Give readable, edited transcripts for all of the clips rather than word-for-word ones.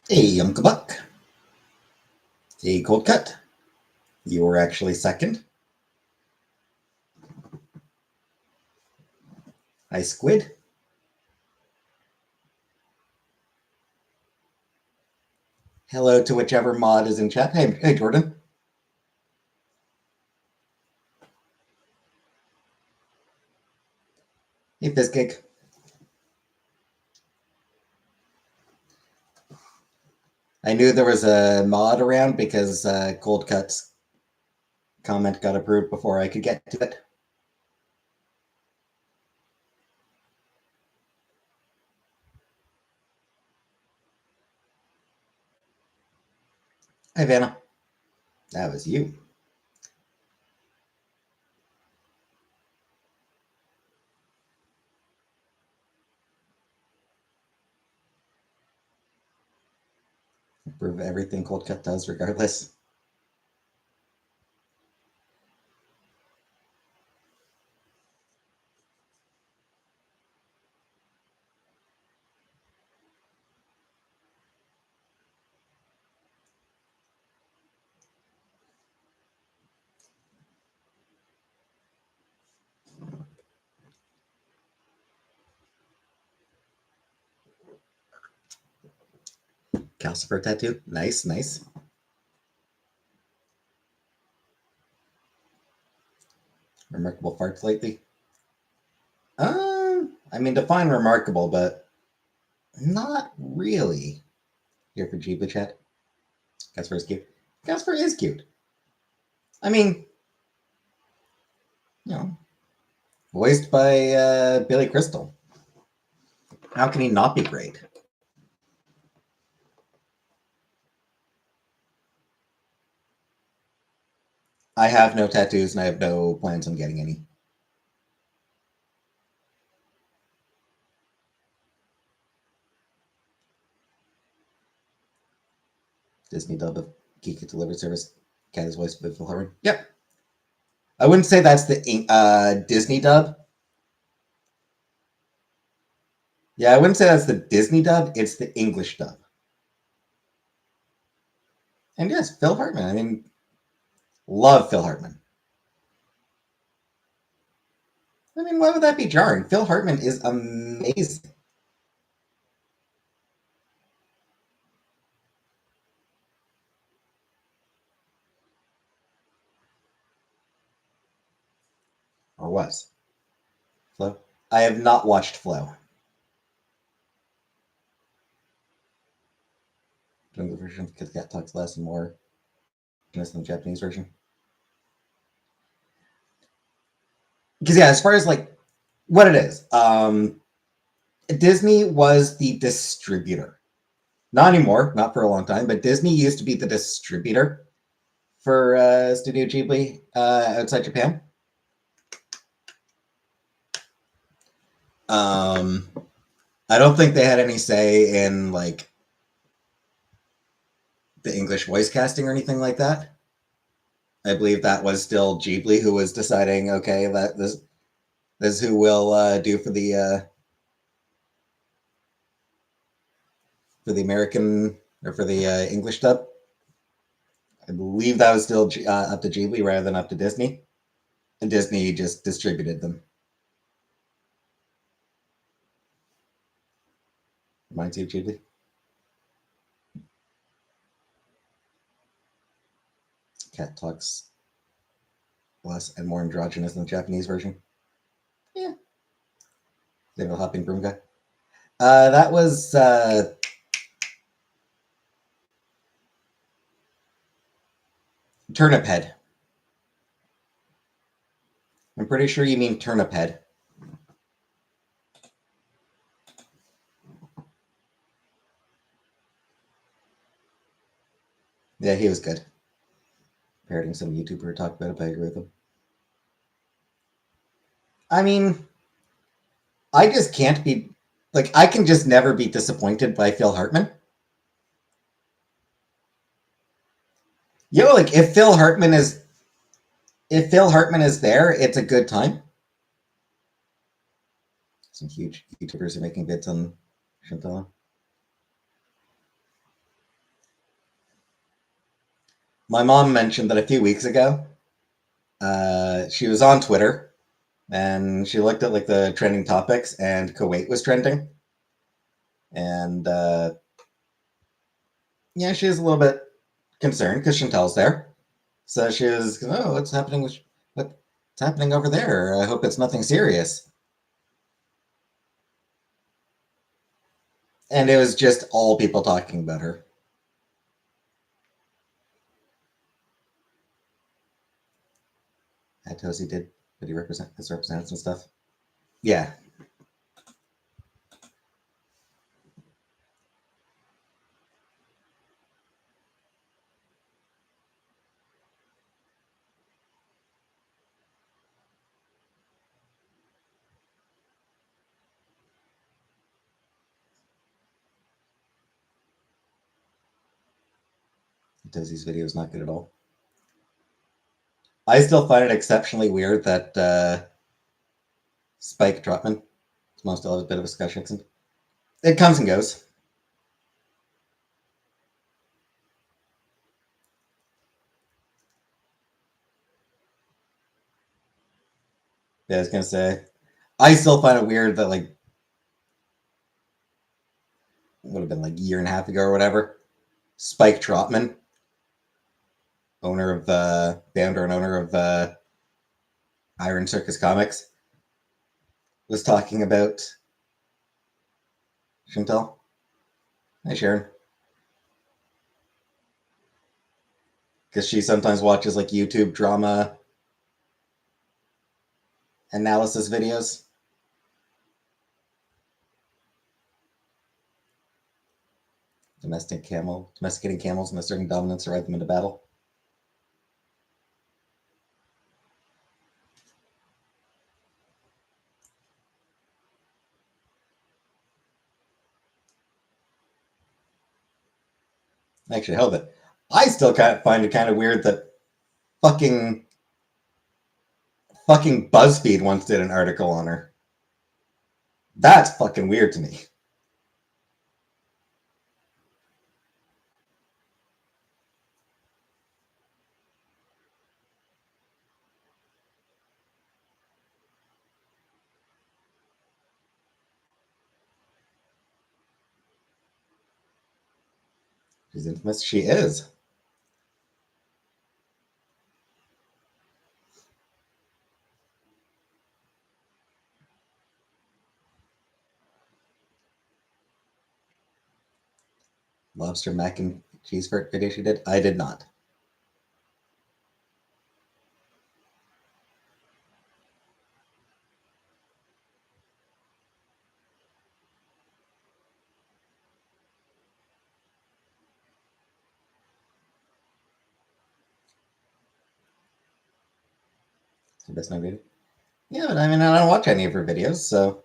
Hey, Uncle Buck. Hey, Cold Cut. You were actually second. Hi, Squid. Hello to whichever mod is in chat. Hey, Jordan. Hey, Fizzcake. I knew there was a mod around because Cold Cut's comment got approved before I could get to it. Hi, Vanna. That was you. Approve everything Cold Cut does, regardless. Calcifer tattoo. Nice, nice. Remarkable farts lately. I mean, define remarkable, but not really. Here for Ghibli chat. Casper is cute. Casper is cute. I mean, you know, voiced by Billy Crystal. How can he not be great? I have no tattoos and I have no plans on getting any. Disney dub of Geek Delivery Service. Cat is voiced by Phil Hartman. Yep. I wouldn't say that's the Disney dub. Yeah, I wouldn't say that's the Disney dub. It's the English dub. And yes, Phil Hartman. I mean, love Phil Hartman. I mean, why would that be jarring? Phil Hartman is amazing. Or was. Flo? I have not watched Flo. Jungle version because Cat talks less and more than the Japanese version. Because yeah, as far as like what it is, Disney was the distributor. Not anymore, not for a long time, but Disney used to be the distributor for Studio Ghibli outside Japan. I don't think they had any say in like the English voice casting or anything like that. I believe that was still Ghibli who was deciding, okay, that this is who we'll do for the American or for the English dub. I believe that was still up to Ghibli rather than up to Disney, and Disney just distributed them. Reminds you of Ghibli. Cat talks less and more androgynous than the Japanese version. Yeah, little hopping broom guy. That was Turnip Head. I'm pretty sure you mean Turnip Head. Yeah, he was good. Parroting some YouTuber talked about it, but I agree with him. I mean, I just can't be like I can just never be disappointed by Phil Hartman. Like if Phil Hartman is there, it's a good time. Some huge YouTubers are making vids on Chantal. My mom mentioned that a few weeks ago, she was on Twitter and she looked at like the trending topics, and Kuwait was trending. And yeah, she was a little bit concerned because Chantel's there. So she was, oh, what's happening what's happening over there? I hope it's nothing serious. And it was just all people talking about her. At Tozy did he represent his representatives and stuff? Yeah. Tozy's video is not good at all. I still find it exceptionally weird that Spike Trotman, his mom still has a bit of a Scottish accent. It comes and goes. Yeah, I was gonna say, I still find it weird that like would have been like a year and a half ago or whatever. Spike Trotman, owner of founder and owner of Iron Circus Comics, was talking about Chantel. Hi, Sharon. Because she sometimes watches like YouTube drama analysis videos. Domesticating camels and asserting dominance to ride them into battle. Actually, held it. I still kind of find it kind of weird that fucking BuzzFeed once did an article on her. That's fucking weird to me. She's infamous. She is. Lobster mac and cheese video she did. I did not. It's the best known video. Yeah, but I mean, I don't watch any of her videos, so.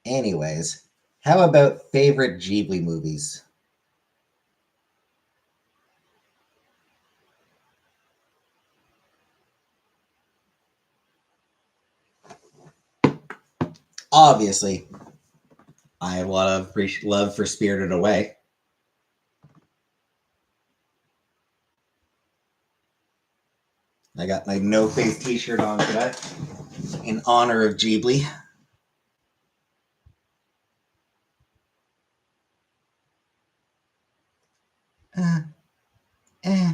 Anyways, how about favorite Ghibli movies? Obviously, I have a lot of love for Spirited Away. I got my No Face T-shirt on today in honor of Ghibli. Uh, eh.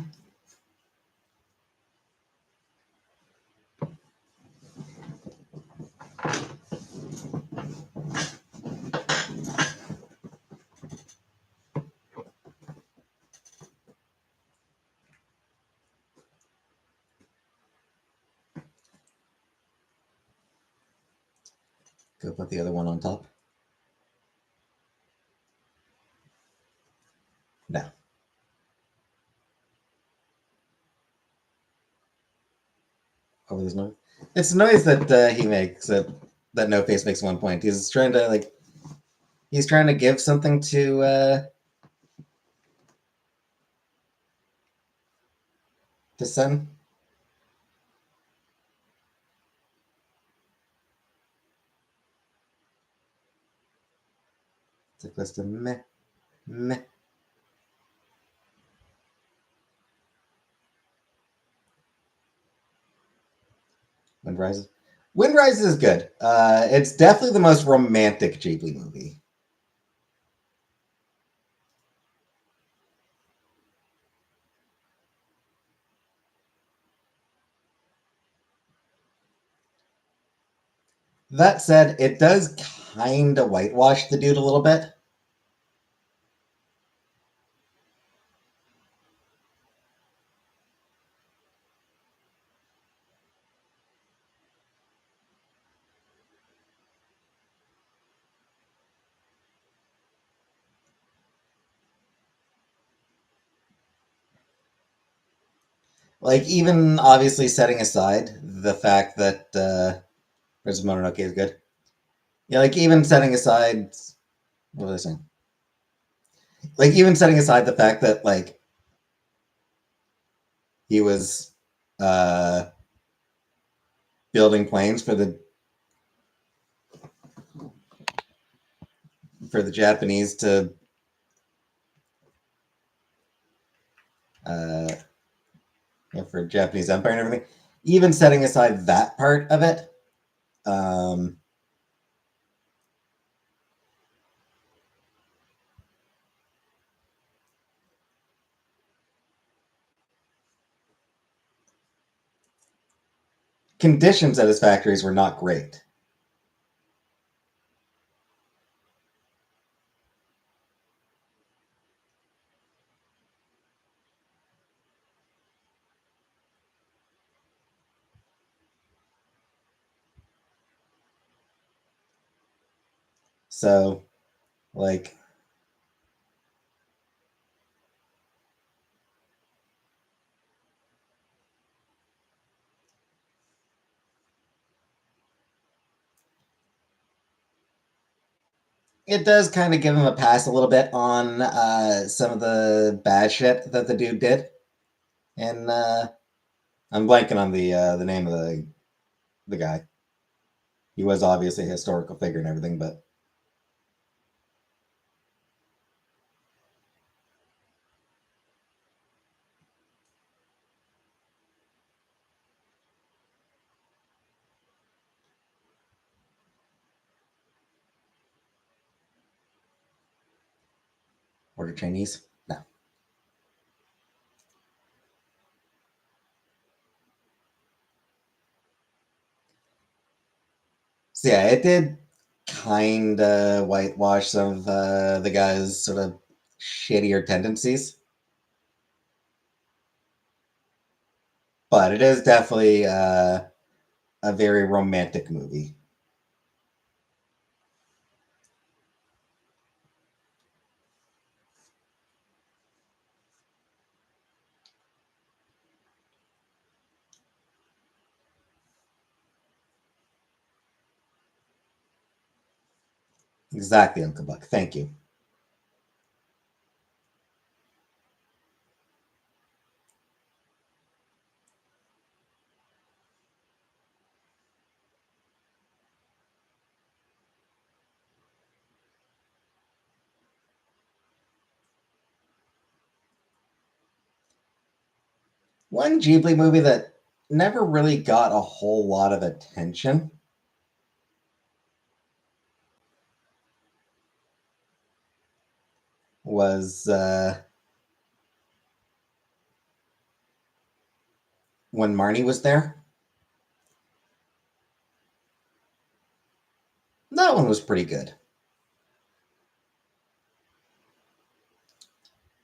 Go put the other one on top. No. over this noise. It's a noise that he makes that No Face makes at one point. He's trying to give something to Sen. It's like list of meh meh. Wind Rises. Wind Rises is good. It's definitely the most romantic Ghibli movie. That said, it does kind of whitewash the dude a little bit. Like, even obviously setting aside the fact that Princess Mononoke is good. Yeah, like, even setting aside. What was I saying? Like, even setting aside the fact that, like, he was uh, building planes for the Japanese to uh, for Japanese Empire and everything. Even setting aside that part of it, um, conditions at his factories were not great. So, like, it does kind of give him a pass a little bit on some of the bad shit that the dude did. And I'm blanking on the name of the guy. He was obviously a historical figure and everything, but order Chinese. No. So yeah, it did kind of whitewash some of the guy's sort of shittier tendencies, but it is definitely a very romantic movie. Exactly, Uncle Buck. Thank you. One Ghibli movie that never really got a whole lot of attention was when Marnie was there. That one was pretty good.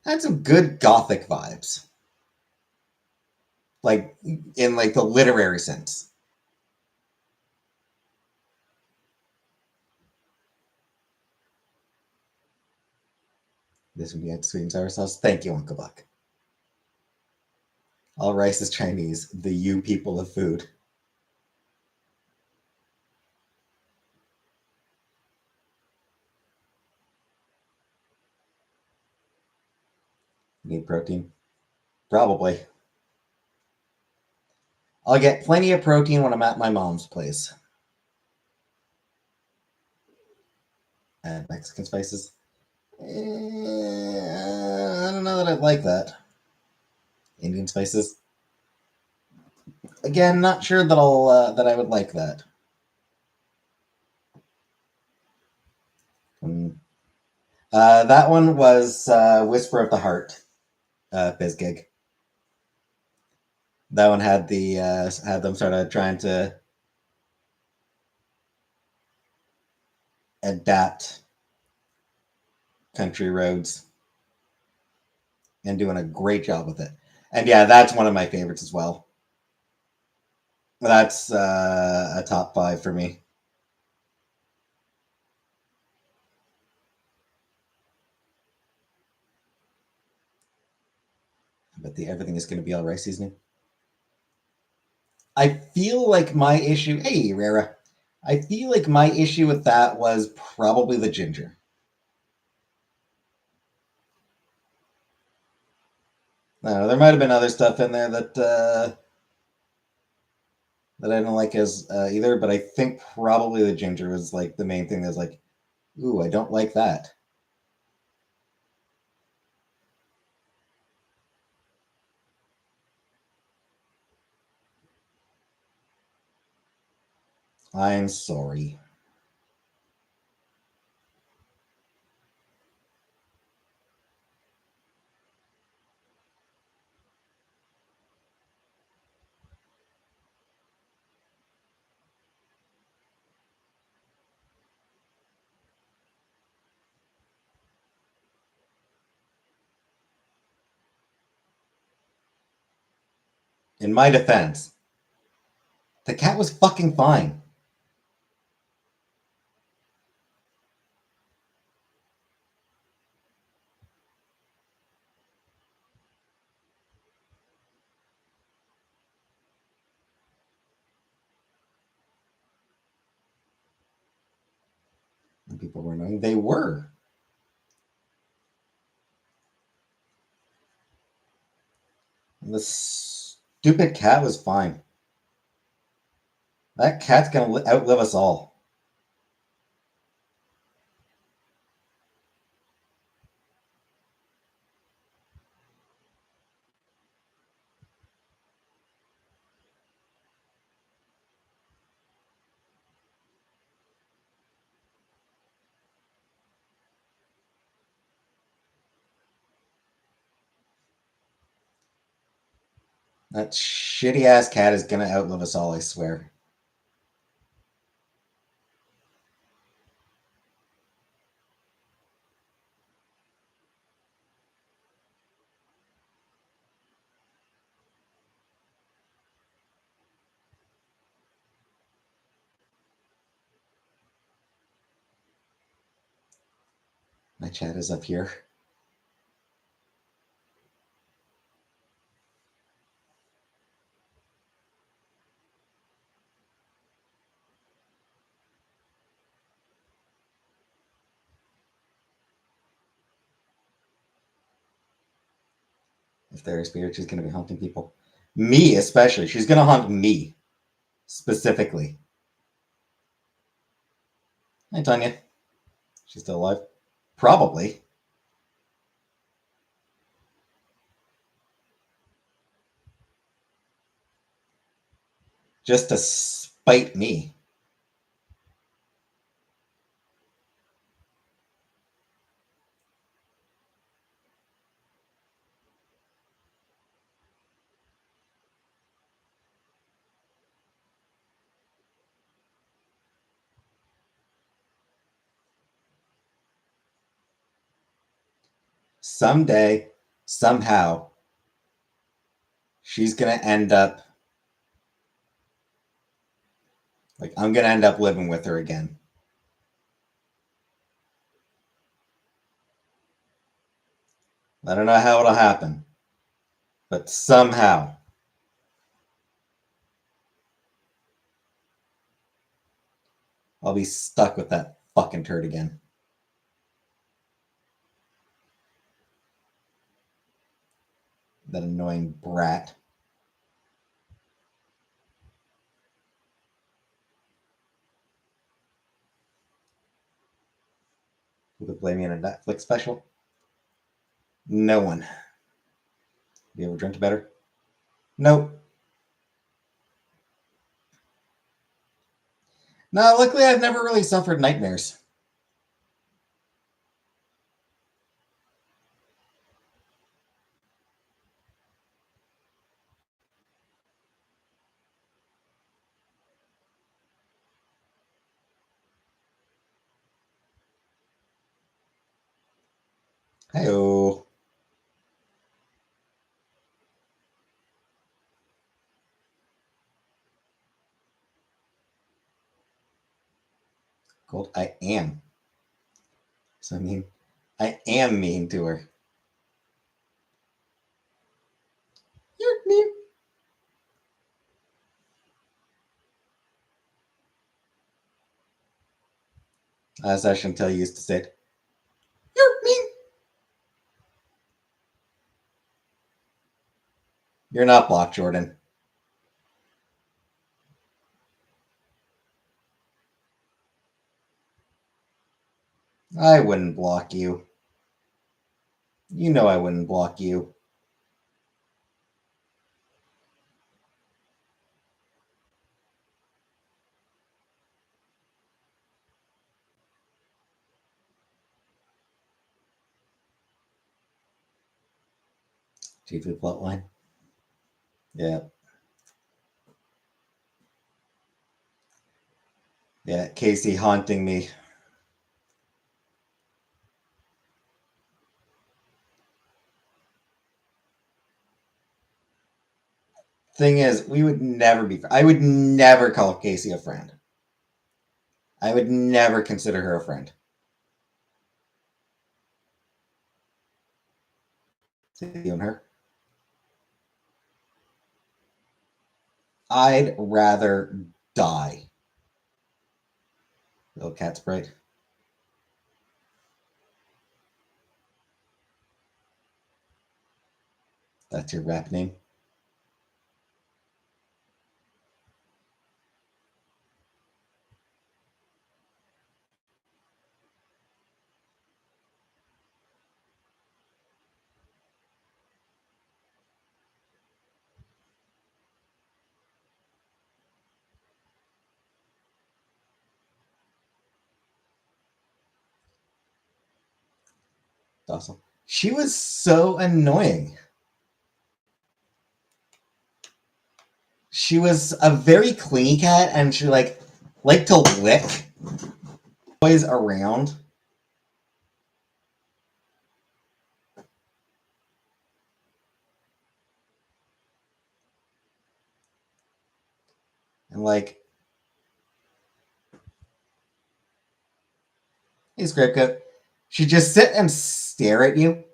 Had some good gothic vibes, like in like the literary sense. This one you had sweet and sour sauce. Thank you, Uncle Buck. All rice is Chinese. The you people of food. Need protein? Probably. I'll get plenty of protein when I'm at my mom's place. Mexican spices? I don't know that I'd like that. Indian spices? Again, not sure that I would like that. That one was Whisper of the Heart, Bizgig. That one had had them sort of trying to adapt country roads and doing a great job with it. And yeah, that's one of my favorites as well. That's a top 5 for me. But the everything is going to be all rice seasoning. I feel like my issue. Hey, Rara. I feel like my issue with that was probably the ginger. I don't know, there might have been other stuff in there that I didn't like as either, but I think probably the ginger was like the main thing that's like, ooh, I don't like that. I'm sorry. In my defense, the cat was fucking fine. And people were annoying. They were. And the stupid cat was fine. That cat's gonna outlive us all. That shitty ass cat is gonna outlive us all, I swear. My chat is up here. If there is spirit, she's gonna be haunting people. Me, especially. She's gonna haunt me specifically. Hi, Tanya. She's still alive? Probably. Just to spite me. Someday, somehow, she's gonna end up like I'm gonna end up living with her again. I don't know how it'll happen, but somehow. I'll be stuck with that fucking turd again. That annoying brat. Who would blame me in a Netflix special? No one. You ever dreamt about her? Nope. No, luckily I've never really suffered nightmares. Hey-oh. Gold, I am. So I mean, I am mean to her. You're mean. As I shouldn't tell you used to say it. You're mean. You're not blocked, Jordan. I wouldn't block you. You know I wouldn't block you. TV plotline. Yeah. Yeah, Casey haunting me. Thing is, we would never be. I would never call Casey a friend. I would never consider her a friend. You and her. I'd rather die. Little cat sprite. That's your rap name. Awesome. She was so annoying. She was a very clingy cat, and she liked to lick boys around. And hey, Scriptka, she'd just sit and stare at you.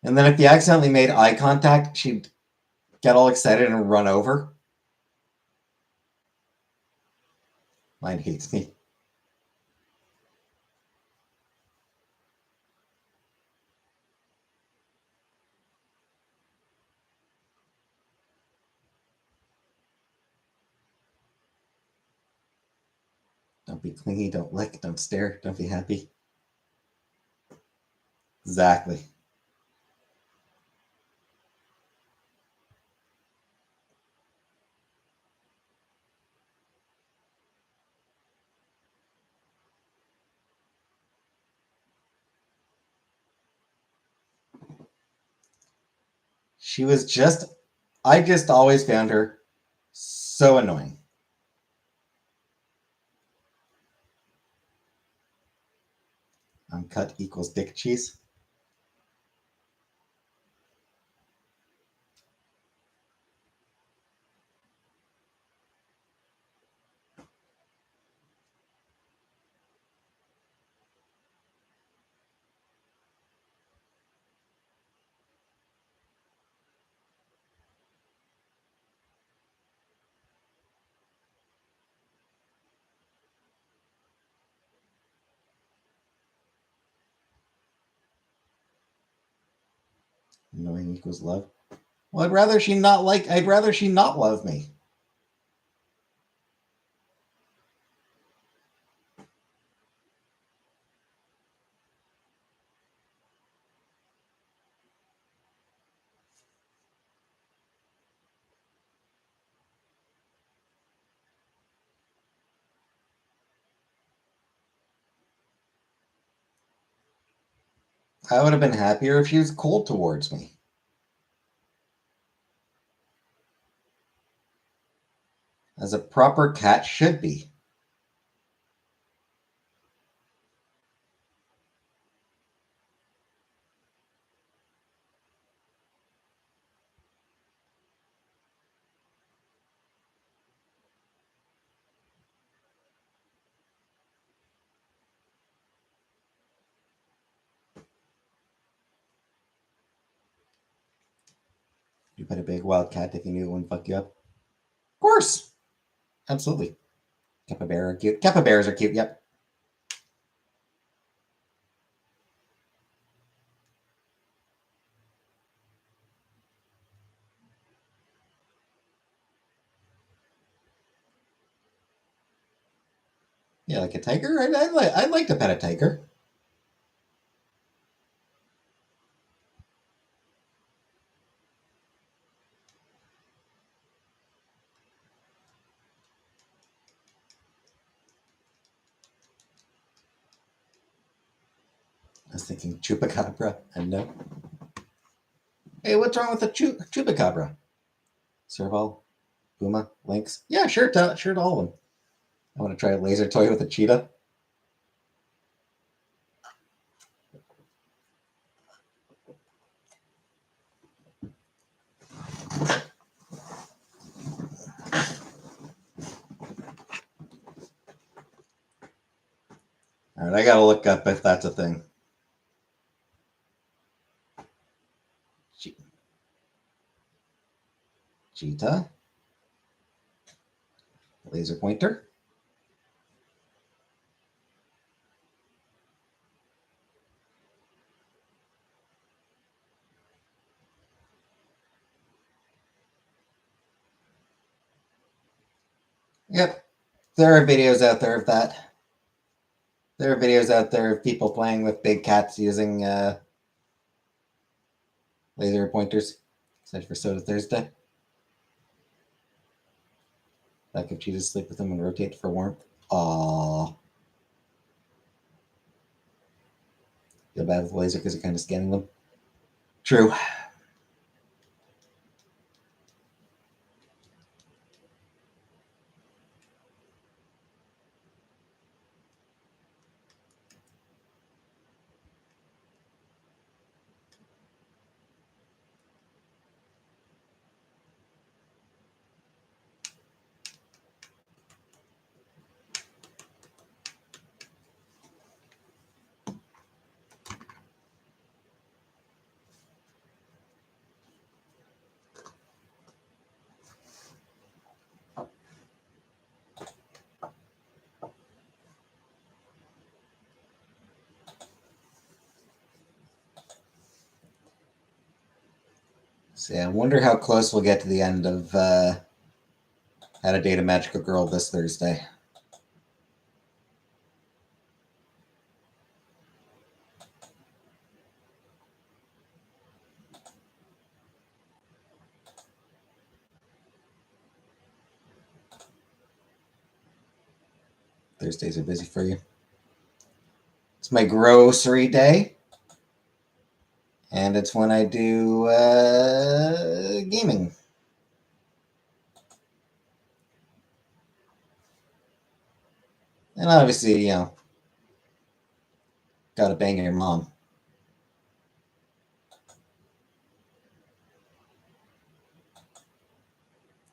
And then if you accidentally made eye contact, she'd get all excited and run over. Mine hates me. Don't be clingy, don't lick, don't stare, don't be happy. Exactly. She was I just always found her so annoying. Uncut equals dick cheese. Annoying equals love. Well, I'd rather she not love me. I would have been happier if she was cold towards me. As a proper cat should be. You pet a big wild cat if you knew it wouldn't fuck you up. Of course. Absolutely. Capybara are cute. Capybaras are cute, yep. Yeah, like a tiger? I'd like to pet a tiger. I was thinking chupacabra, and no. Hey, what's wrong with the chupacabra? Serval, puma, lynx? Yeah, sure, sure to all of them. I want to try a laser toy with a cheetah. All right, I gotta look up if that's a thing. Cheetah, laser pointer. Yep, there are videos out there of that. There are videos out there of people playing with big cats using laser pointers. Except for Soda Thursday. That if cheetahs sleep with them and rotate for warmth. Aww. Feel bad with the laser because you're kind of scanning them. True. So yeah, I wonder how close we'll get to the end of How to Date a Magical Girl this Thursday. Thursdays are busy for you. It's my grocery day, and it's when I do gaming. And obviously, gotta bang your mom.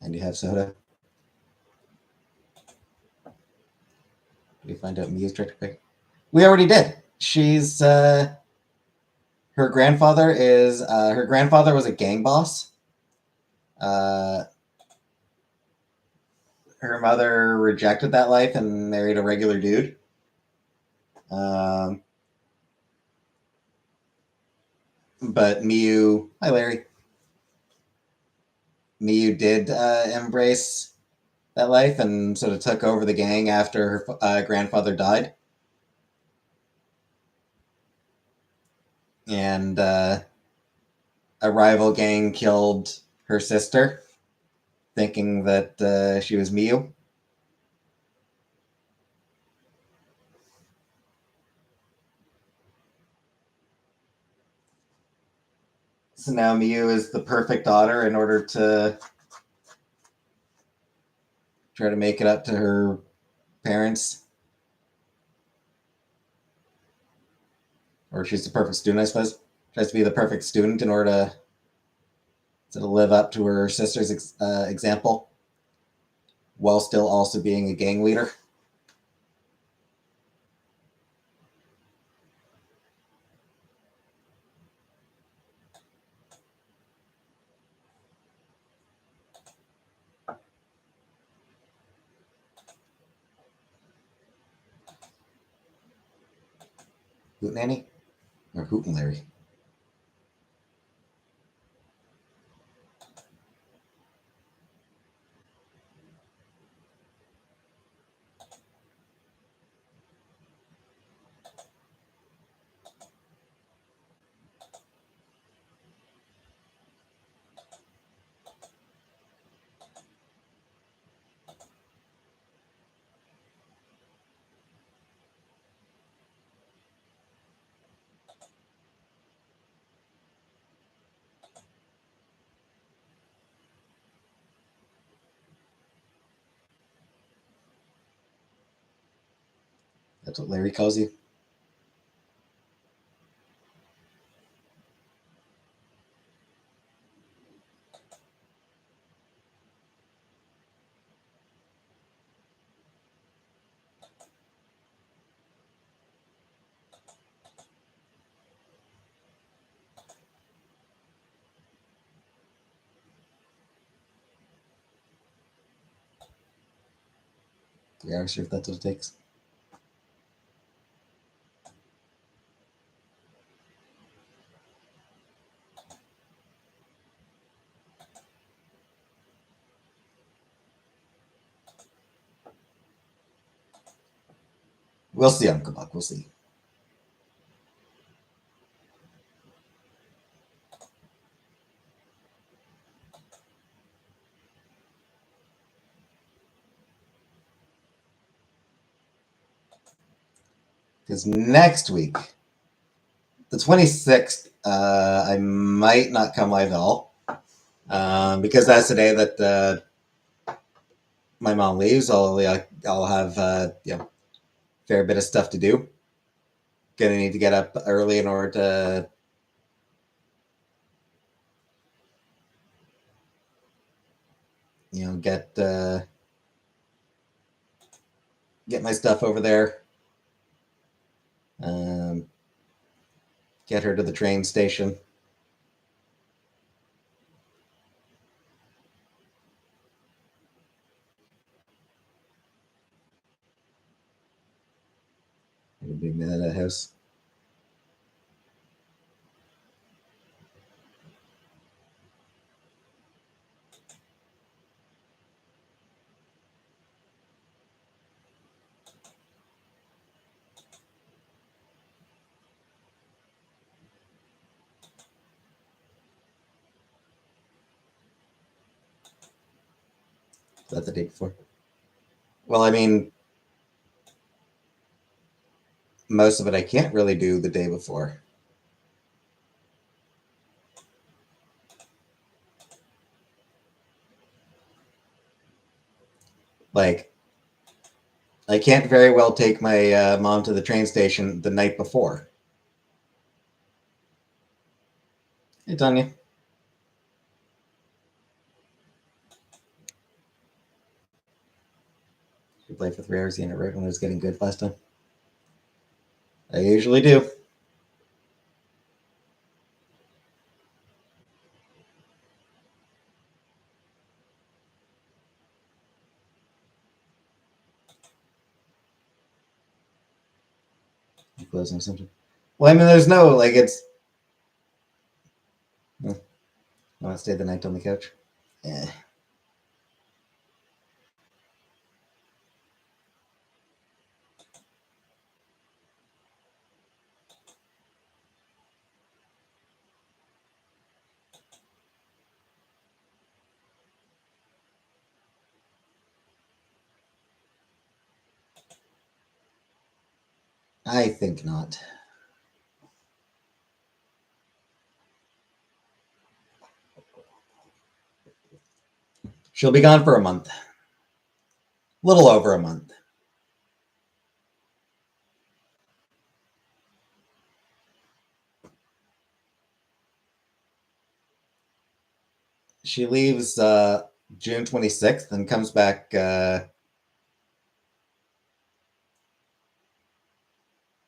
And you have soda. We find out Mia's direct pick. We already did. She's her grandfather was a gang boss. Uh, her mother rejected that life and married a regular dude. Um, but Miu, hi Larry. Miyu did embrace that life and sort of took over the gang after her grandfather died. And a rival gang killed her sister, thinking that she was Miyu. So now Miyu is the perfect daughter in order to try to make it up to her parents. Or she's the perfect student, I suppose. Tries to be the perfect student in order to sort of live up to her sister's example while still also being a gang leader. Hootenanny? Or Hooten Larry? That's what Larry calls you. Yeah, I'm sure if that's what it takes. We'll see, Uncle Buck. We'll see. Because next week, the 26th, I might not come live at all. Because that's the day that my mom leaves. I'll have fair bit of stuff to do. Gonna need to get up early in order to get my stuff over there. Um, get her to the train station. A big man at that house. That's the day before. Well, I mean, most of it I can't really do the day before. Like, I can't very well take my mom to the train station the night before. Hey, Tanya. You played for 3 hours the internet right when it was getting good last time. I usually do. Closing or something. Well, I mean, there's no like it's. I want to stay the night on the couch. Eh. I think not. She'll be gone for a month. Little over a month. She leaves June 26th and comes back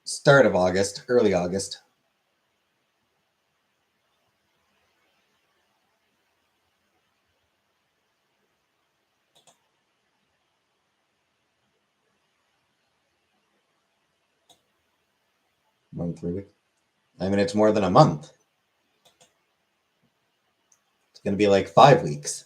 start of August, early August. One 3 weeks. I mean, it's more than a month. It's going to be like 5 weeks.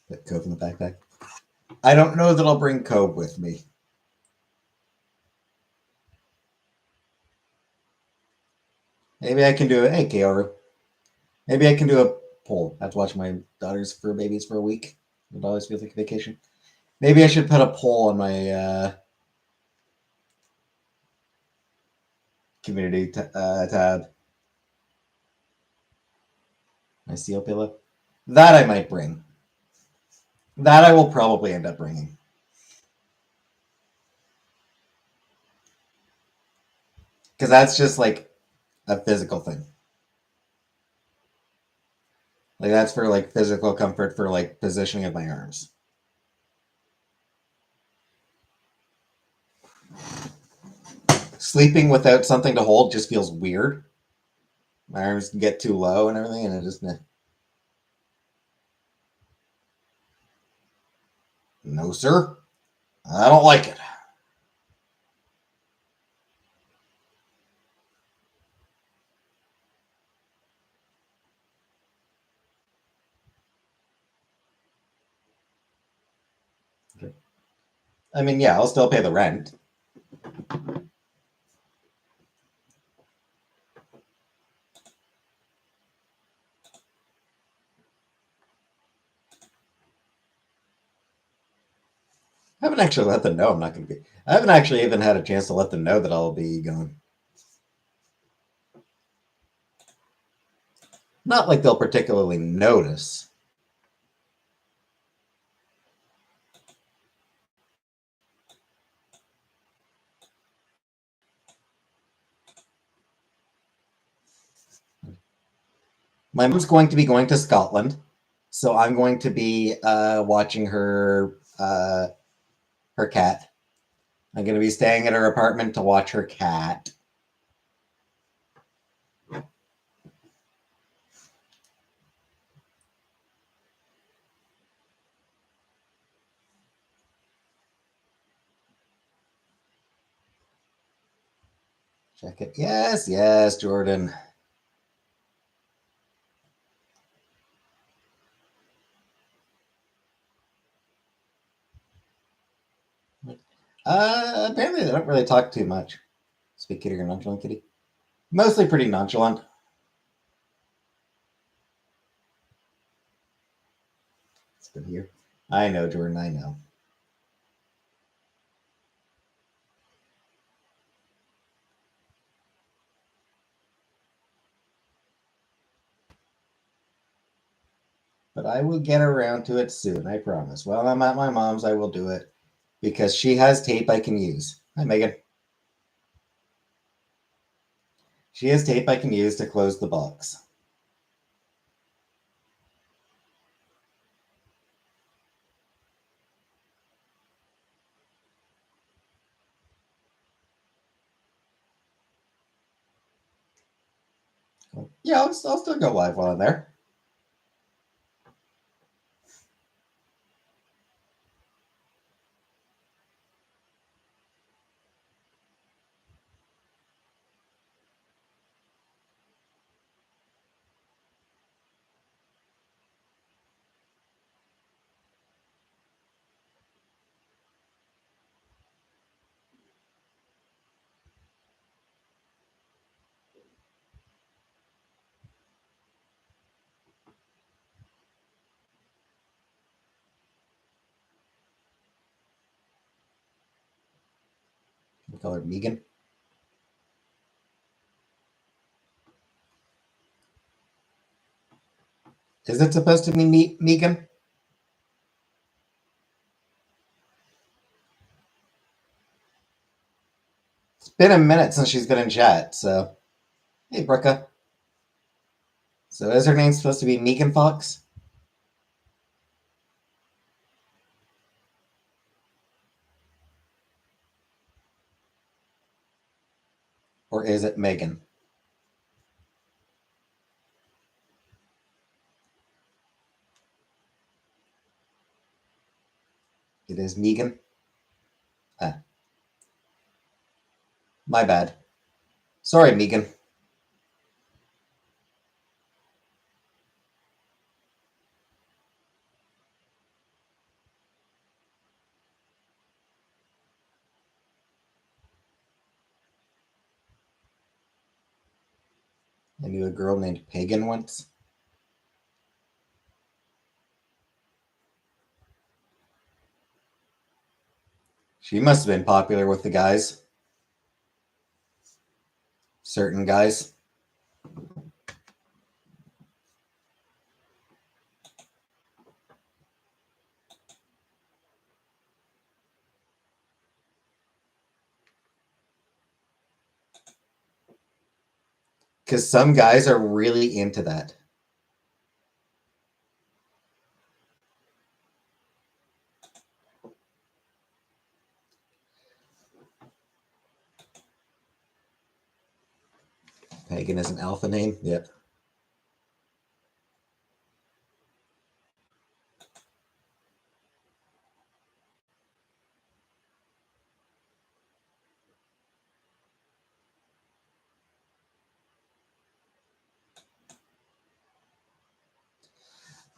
Put Cove in the backpack. I don't know that I'll bring Cove with me. Maybe I can do it. Hey, Kaoru. Maybe I can do a poll. I have to watch my daughter's fur babies for a week. It always feels like a vacation. Maybe I should put a poll on my community tab. My seal pillow. That I might bring. That I will probably end up bringing. Because that's just like a physical thing. Like that's for like physical comfort for like positioning of my arms. Sleeping without something to hold just feels weird. My arms get too low and everything, and it just no, sir. I don't like it. I mean, yeah, I'll still pay the rent. I haven't actually let them know I'm not going to be. I haven't actually even had a chance to let them know that I'll be going. Not like they'll particularly notice. My mom's going to be going to Scotland, so I'm going to be watching her cat. I'm going to be staying at her apartment to watch her cat. Check it. Yes, yes, Jordan. Apparently they don't really talk too much. Sweet kitty or nonchalant kitty? Mostly pretty nonchalant. It's good here. I know, Jordan, I know. But I will get around to it soon, I promise. While I'm at my mom's, I will do it because she has tape I can use. Hi, Megan. She has tape I can use to close the box. Yeah, I'll still go live while I'm there. We call her Megan. Is it supposed to be Megan? It's been a minute since she's been in chat, so hey, Brooka. So is her name supposed to be Megan Fox? Or is it Megan? It is Megan? Ah, my bad. Sorry, Megan. I knew a girl named Pagan once. She must have been popular with the guys. Certain guys. Because some guys are really into that. Pagan is an alpha name. Yep.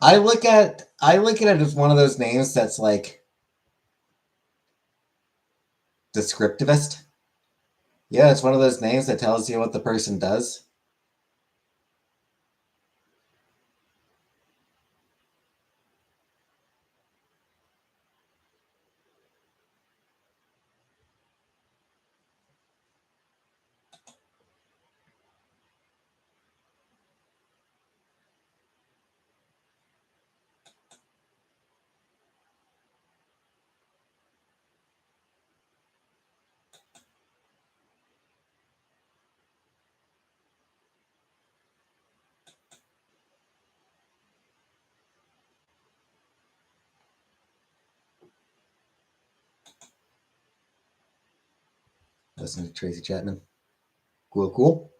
I look at it as one of those names that's like descriptivist. Yeah, it's one of those names that tells you what the person does. Listen to Tracy Chapman. Cool, cool.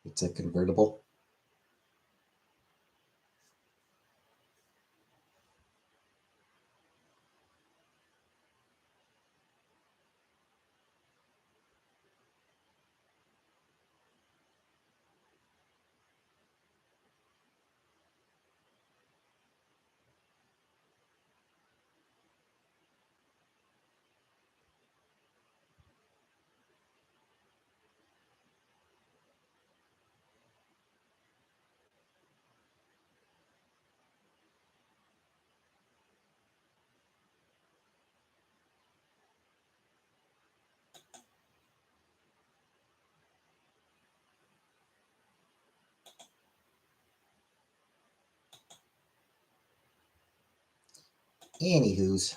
It's a convertible. Anywho's.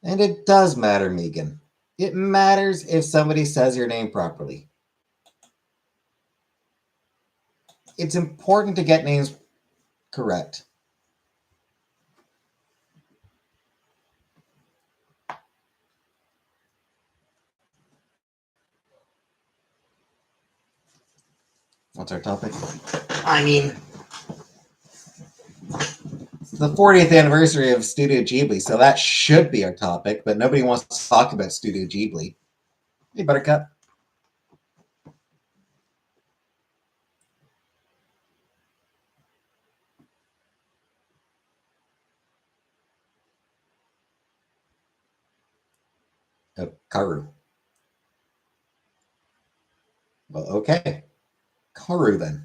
And it does matter, Megan. It matters if somebody says your name properly. It's important to get names correct. What's our topic? I mean, it's the 40th anniversary of Studio Ghibli, so that should be our topic, but nobody wants to talk about Studio Ghibli. Hey, Buttercup. Oh, Karu. Well, okay. Karu then.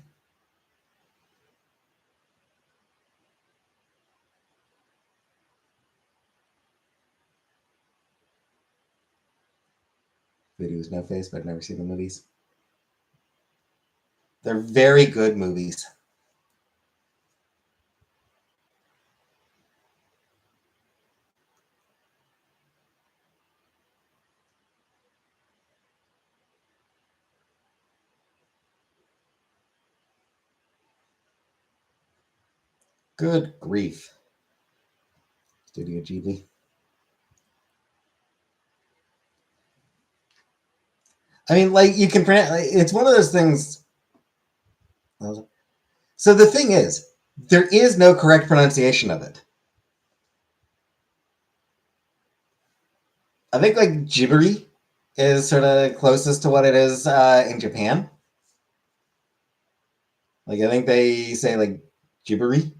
Videos No Face, but I've never seen the movies. They're very good movies. Good grief. Studio Ghibli. I mean, like, you can pronounce, it's one of those things. So the thing is, there is no correct pronunciation of it. I think, like, Ghibli is sort of closest to what it is in Japan. Like, I think they say, like, Ghibli.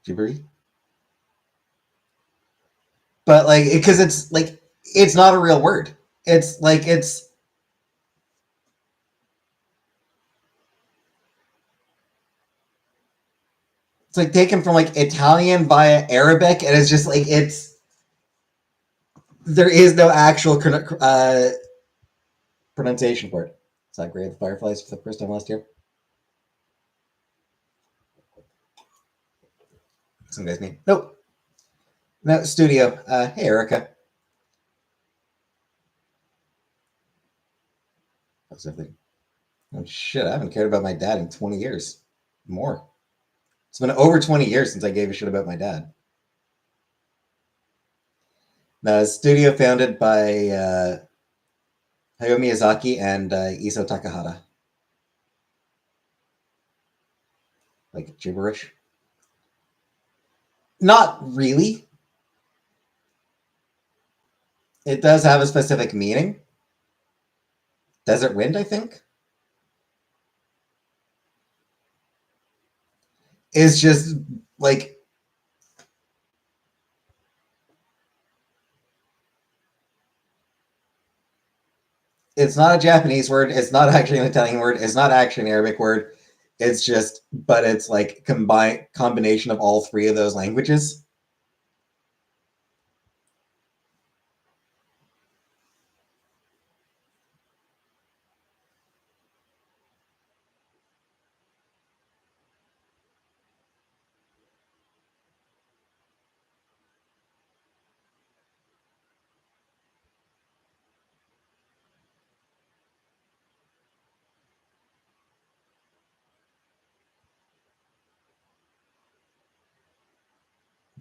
Ghibli. But, like, because it's, like, it's not a real word. It's, like, it's like taken from like Italian via Arabic, and it's just like there is no actual pronunciation for it. Is that Grave of the Fireflies for the first time last year? Some guys need. Nope. No, studio. Hey, Erica. How's everything? Oh, shit, I haven't cared about my dad in 20 years. More. It's been over 20 years since I gave a shit about my dad. Now, studio founded by Hayao Miyazaki and Isao Takahata. Like gibberish. Not really. It does have a specific meaning. Desert Wind, I think, is just like it's not a Japanese word. It's not actually an Italian word. It's not actually an Arabic word. It's just, but it's like combination of all three of those languages.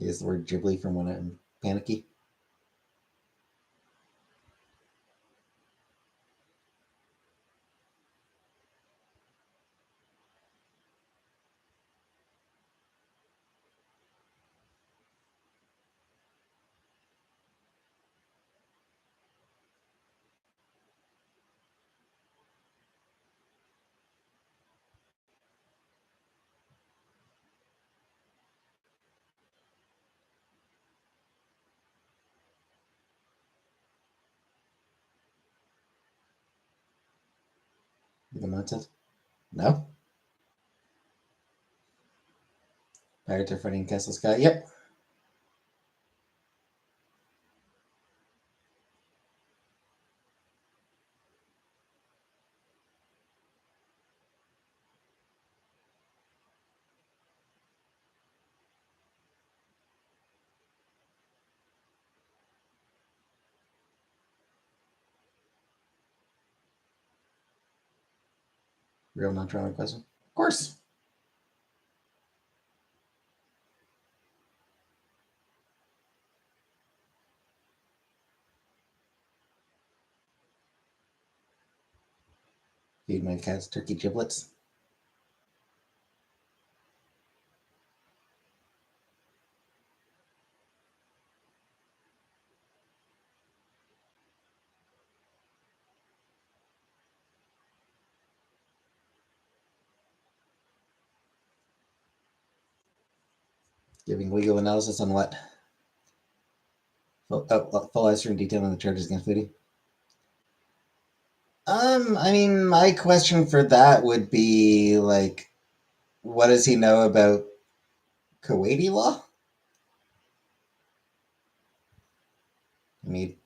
Is the word Ghibli from when I'm panicky. The nonsense? No. Pirates are fighting Castle Sky. Yep. Real non-trauma question. Of course. Feed my cats turkey giblets. Giving legal analysis on what? Full answer in detail on the charges against Foodie. I mean, my question for that would be like, what does he know about Kuwaiti law? I mean,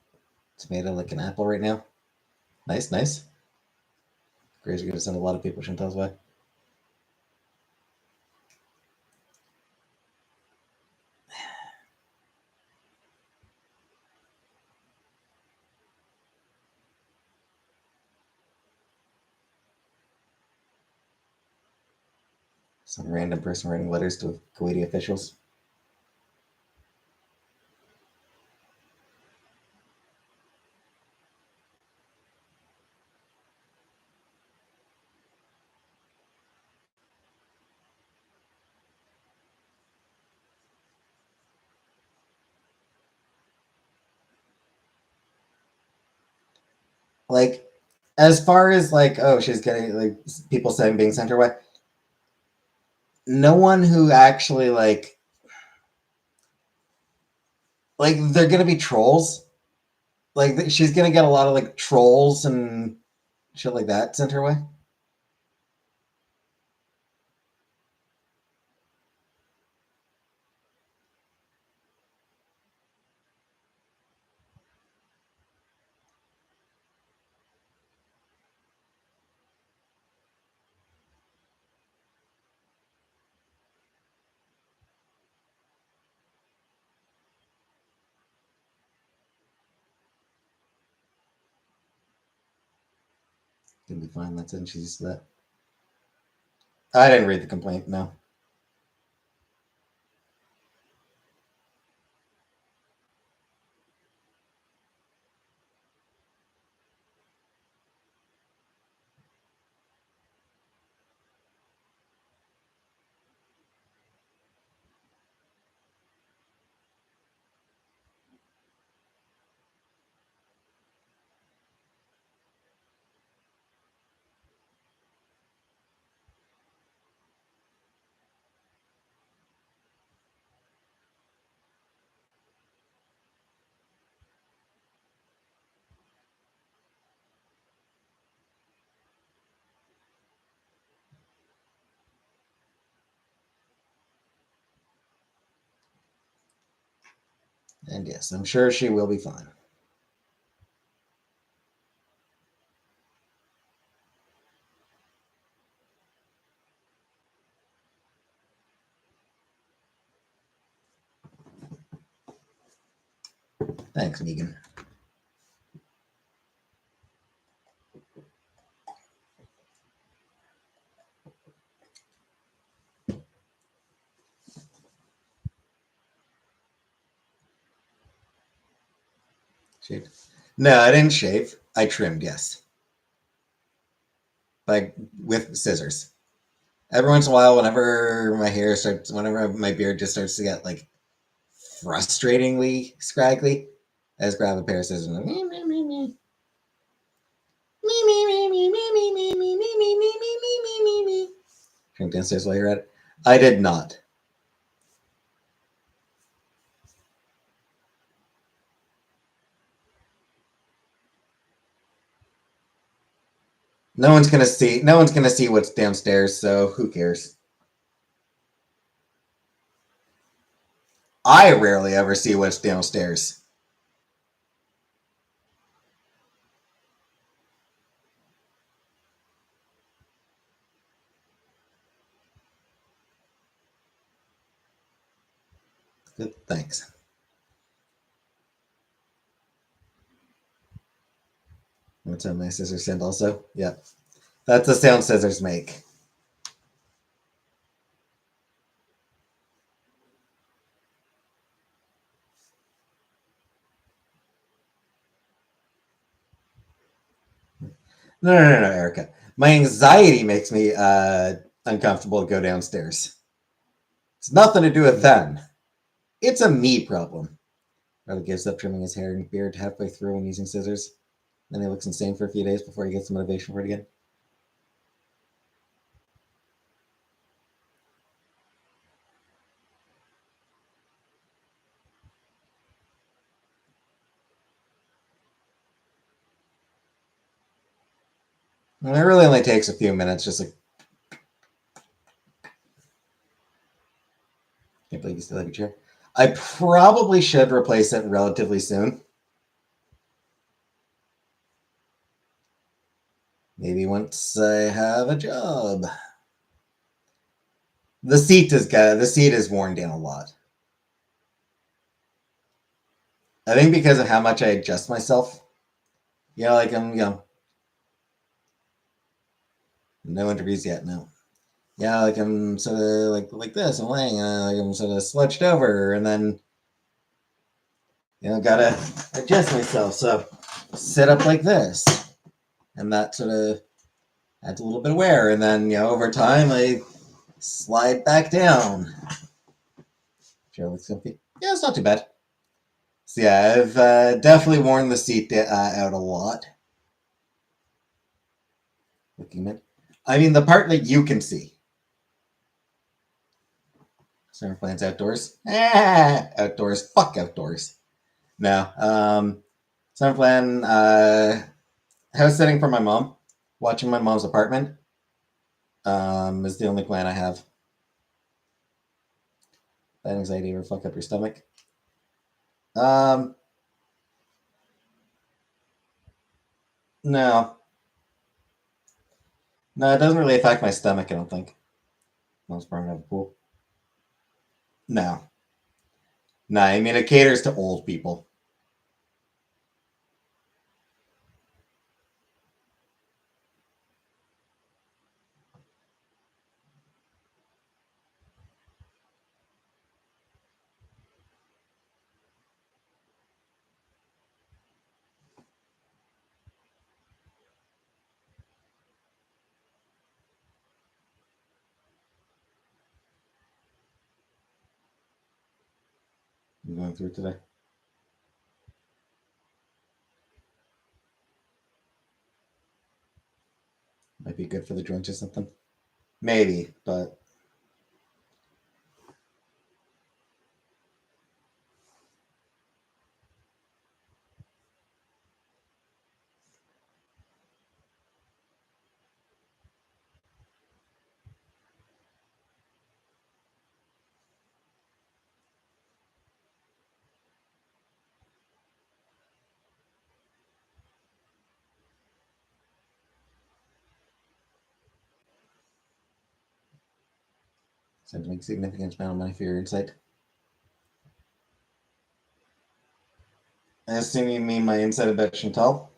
tomato like an apple right now. Nice, nice. Crazy, gonna send a lot of people. Shouldn't tell us why. Some random person writing letters to Kuwaiti officials. Like, as far as like, oh, she's getting like people saying being sent her way. No one who actually like they're gonna be trolls. Like she's gonna get a lot of like trolls and shit like that sent her way. Gonna be fine. That's it. She's used to that. I didn't read the complaint. No. And yes, I'm sure she will be fine. Thanks, Megan. Shaved? No, I didn't shave. I trimmed, yes. Like with scissors. Every once in a while, whenever my beard just starts to get like frustratingly scraggly, I just grab a pair of scissors and me me me me me me me me me me me me me me me me me me. Drink downstairs while you're at it. I did not. No one's gonna see. No one's gonna see what's downstairs. So who cares? I rarely ever see what's downstairs. Good, thanks. What's on my scissors send also? Yeah. That's the sound scissors make. No, Erica. My anxiety makes me uncomfortable to go downstairs. It's nothing to do with them. It's a me problem. Riley gives up trimming his hair and beard halfway through when using scissors. Then he looks insane for a few days before he gets the motivation for it again. And it really only takes a few minutes, just like. Can't believe you still have your chair. I probably should replace it relatively soon. Maybe once I have a job. The seat is worn down a lot. I think because of how much I adjust myself. Like no interviews yet, no. Like I'm sort of like this. I'm laying, like I'm sort of slouched over, and then gotta adjust myself. So sit up like this, and that sort of adds a little bit of wear, and then over time I slide back down. Sure, looks comfy. Yeah, it's not too bad. So yeah, I've definitely worn the seat out a lot. Looking at, I mean, the part that you can see. Summer plans outdoors. Outdoors. Fuck outdoors. No. Summer plan. House sitting for my mom. Watching my mom's apartment. Is the only plan I have. Bad anxiety or fuck up your stomach. Um, no. No, it doesn't really affect my stomach, I don't think. Most part of the pool. No. No, I mean, it caters to old people. I'm going through today. Might be good for the joints or something. Maybe, but send to make significant amount of money for your insight. I assume you mean my insight about Chantal?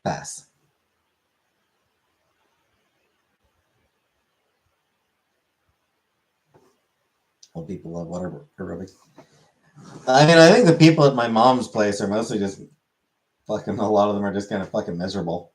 Pass. Old people love water aerobics. I mean, I think the people at my mom's place are mostly just fucking, a lot of them are just kind of fucking miserable.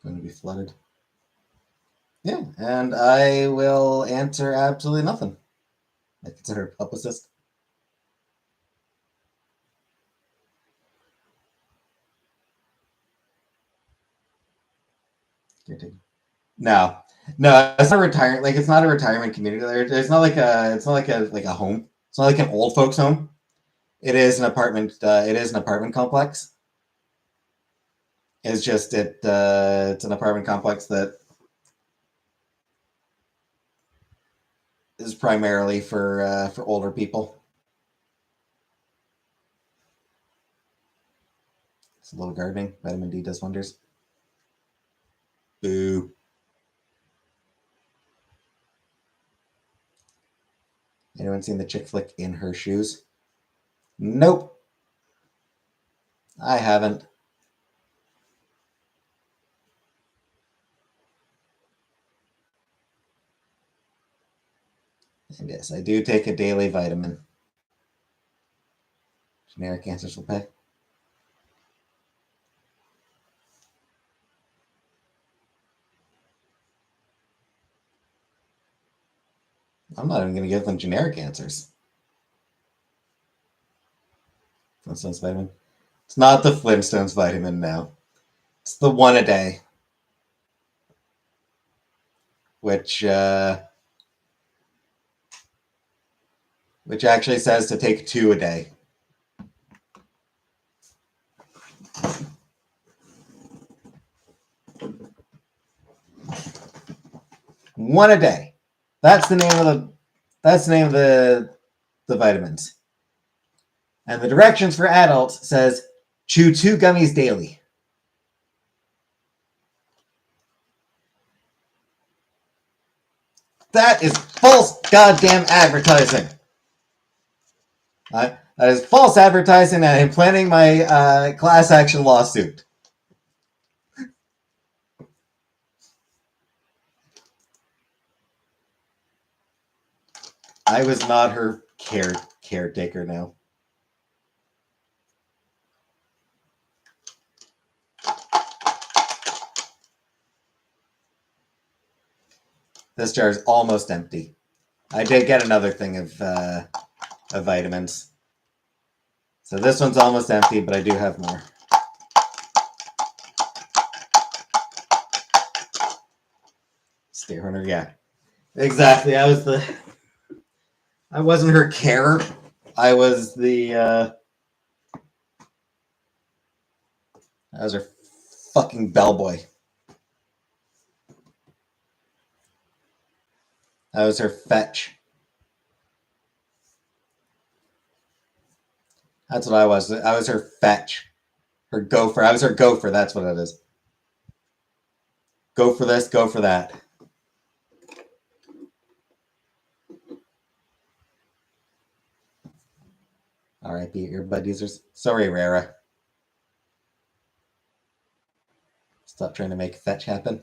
Going to be flooded. Yeah, and I will answer absolutely nothing. I consider a publicist. No. No, it's not a retirement. Like it's not a retirement community. It's not like a. It's not like a home. It's not like an old folks home. It is an apartment. It is an apartment complex. It's just it. It's an apartment complex that is primarily for older people. It's a little gardening. Vitamin D does wonders. Boo. Anyone seen the chick flick In Her Shoes? Nope, I haven't. And yes, I do take a daily vitamin. Generic answers will pay. I'm not even going to give them generic answers. Flintstones vitamin. It's not the Flintstones vitamin now. It's the one a day, which which actually says to take two a day. One a day. That's the name of the vitamins. And the directions for adults says chew 2 gummies daily. That is false goddamn advertising. That is false advertising, and I'm planning my class action lawsuit. I was not her caretaker now. This jar is almost empty. I did get another thing of vitamins. So this one's almost empty, but I do have more. Stay runner, yeah. Exactly. I wasn't her care. I was I was her fucking bellboy. I was her fetch. That's what I was. I was her fetch. Her gopher. I was her gopher. That's what it is. Go for this, go for that. R.I.P. earbud users. Sorry, Rara. Stop trying to make fetch happen.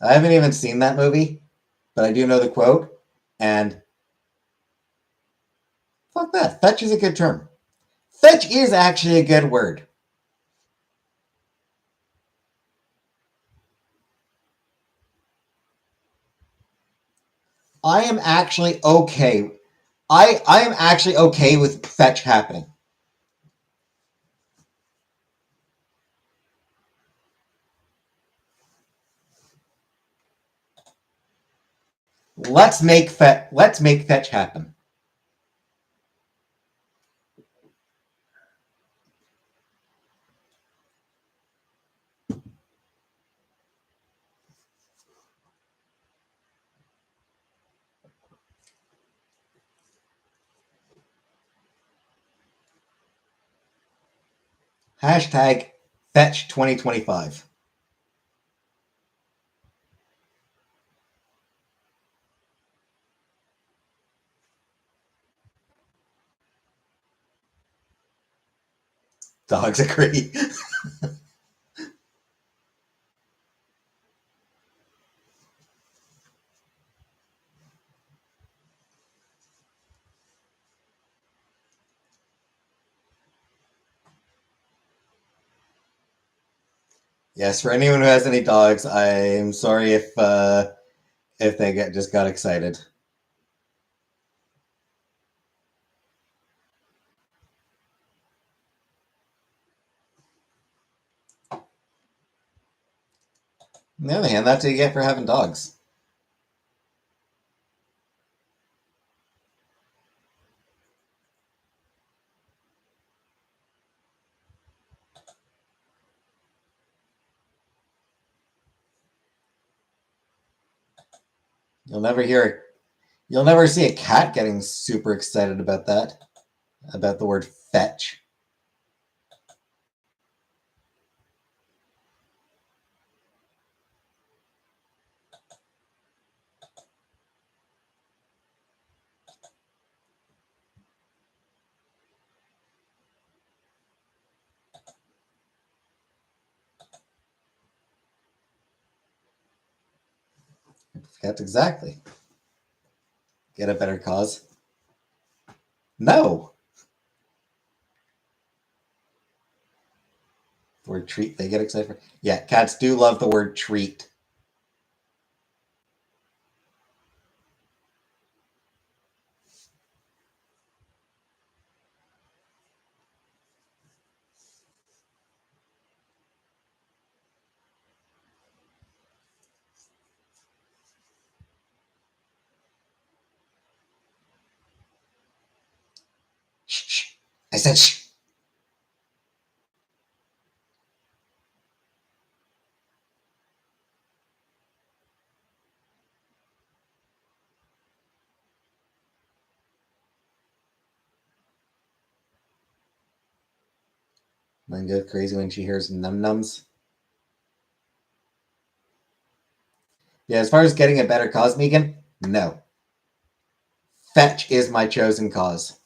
I haven't even seen that movie, but I do know the quote. And fuck that. Fetch is a good term. Fetch is actually a good word. I am actually okay. I am actually okay with fetch happening. Let's make fetch happen. Hashtag fetch 2025. Dogs agree. Yes, for anyone who has any dogs, I'm sorry if they just got excited. On the other hand, that's what you get for having dogs. You'll never hear You'll never see a cat getting super excited about that, about the word fetch. That's exactly. Get a better cause. No. The word treat, they get excited for. Yeah, cats do love the word treat. Shh, shh. I said shh. Mine goes crazy when she hears num nums. Yeah, as far as getting a better cause, Megan, no. Fetch is my chosen cause.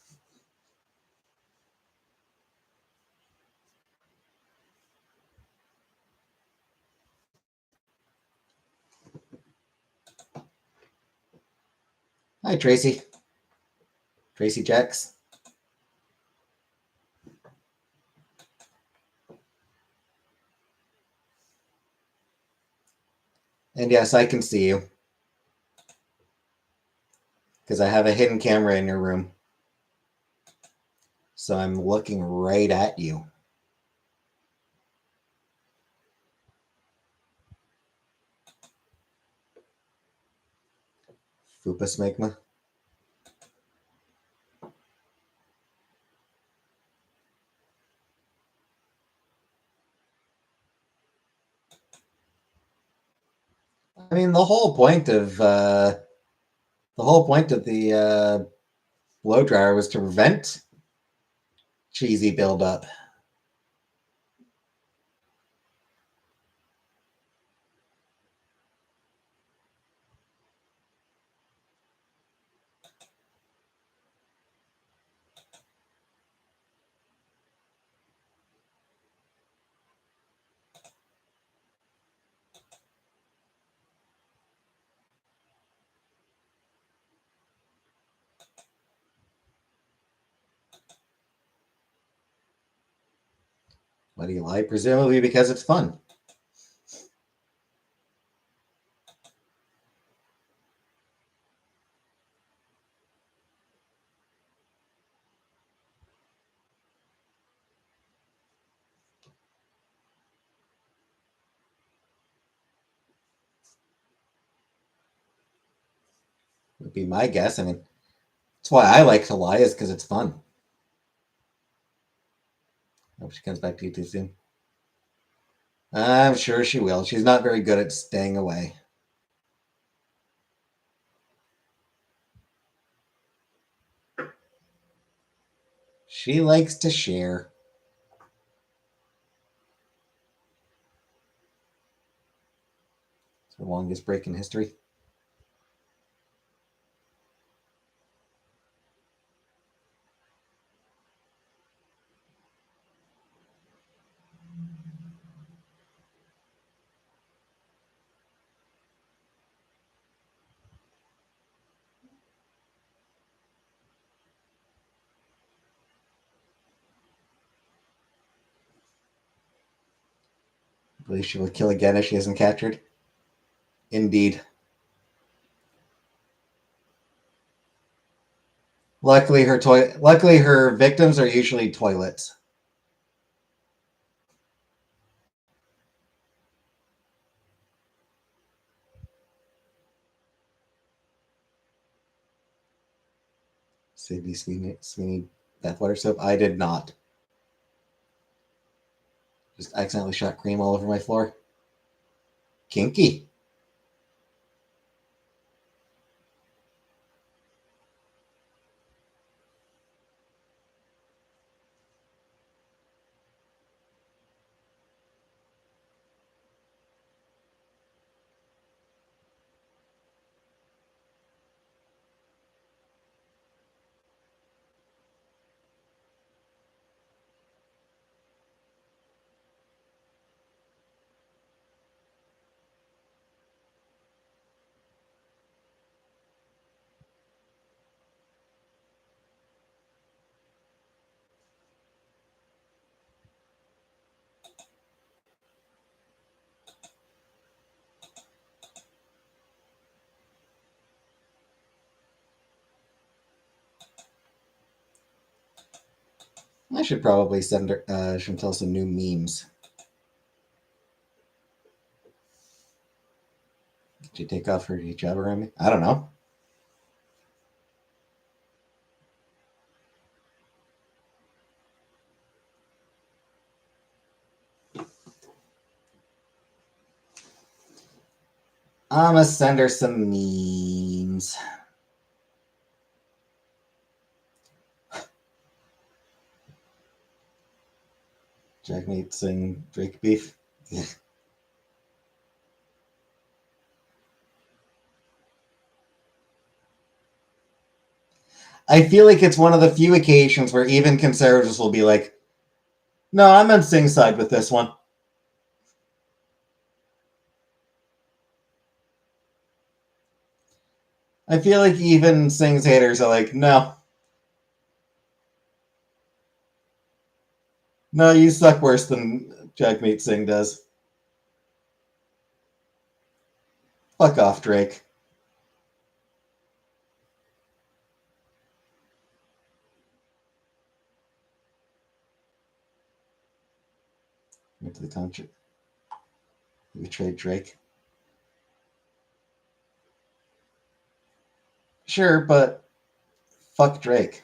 Hi, Tracy. Tracy Jacks. And yes, I can see you. Because I have a hidden camera in your room. So I'm looking right at you. Fupa smegma. I mean, the whole point of the blow dryer was to prevent cheesy buildup. Why do you lie? Presumably because it's fun. Would be my guess. I mean, that's why I like to lie, is because it's fun. I hope she comes back to you too soon. I'm sure she will. She's not very good at staying away. She likes to share. It's the longest break in history. I believe she will kill again if she isn't captured. Indeed. Luckily her victims are usually toilets. Sadie Sweeney Deathwater soap. I did not. Just accidentally shot cream all over my floor. Kinky. I should probably send her, Chantel some new memes. Did she take off her hijab around me? I don't know. I'm gonna send her some memes. Jackmeat Sing Drake beef. I feel like it's one of the few occasions where even conservatives will be like, no, I'm on Sing's side with this one. I feel like even Sing's haters are like, no. No, you suck worse than Jackmeat Singh does. Fuck off, Drake. Went to the country. You betrayed Drake. Sure, but fuck Drake.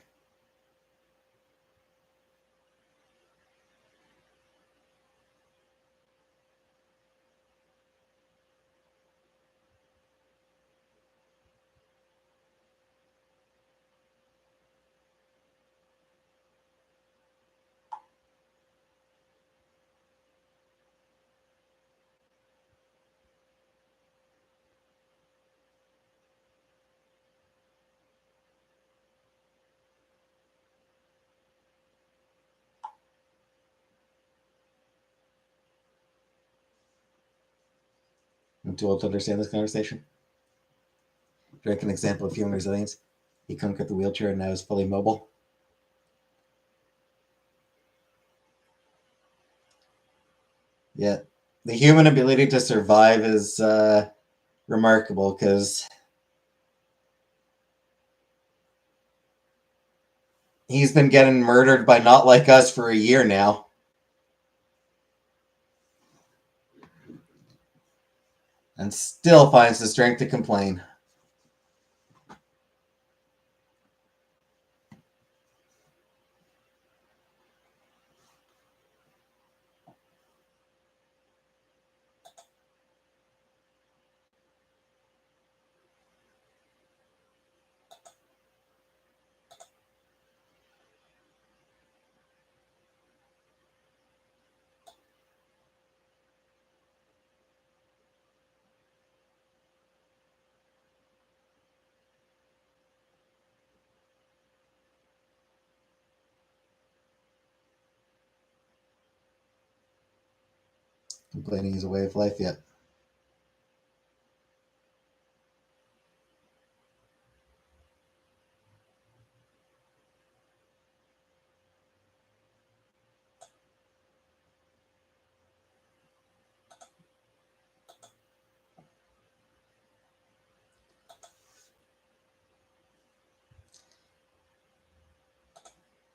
I'm too old to understand this conversation. Drake, an example of human resilience. He conquered the wheelchair and now is fully mobile. Yeah, the human ability to survive is remarkable because he's been getting murdered by not like us for a year now. And still finds the strength to complain. Complaining is a way of life yet.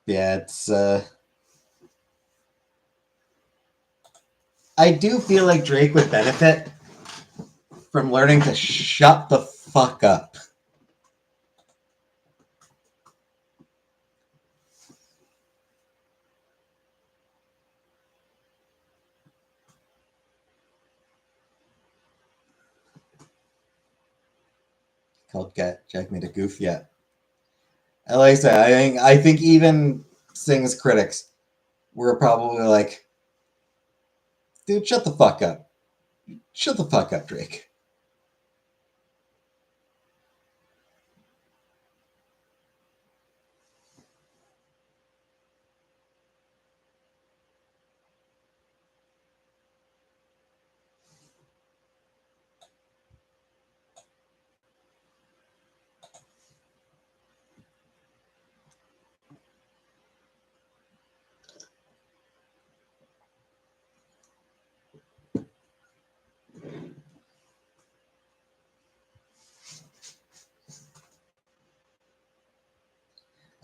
Yeah, it's I do feel like Drake would benefit from learning to shut the fuck up. called Get Jack Made a Goof yet. And like I said, I think even Sing's critics were probably like, dude, shut the fuck up. Shut the fuck up, Drake.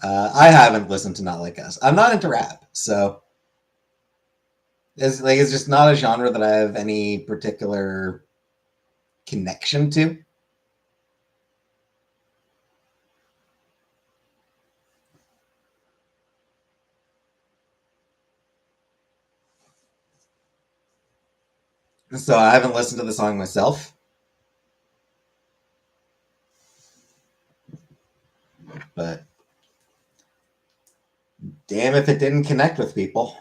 I haven't listened to Not Like Us. I'm not into rap, so it's just not a genre that I have any particular connection to. So I haven't listened to the song myself. But damn if it didn't connect with people.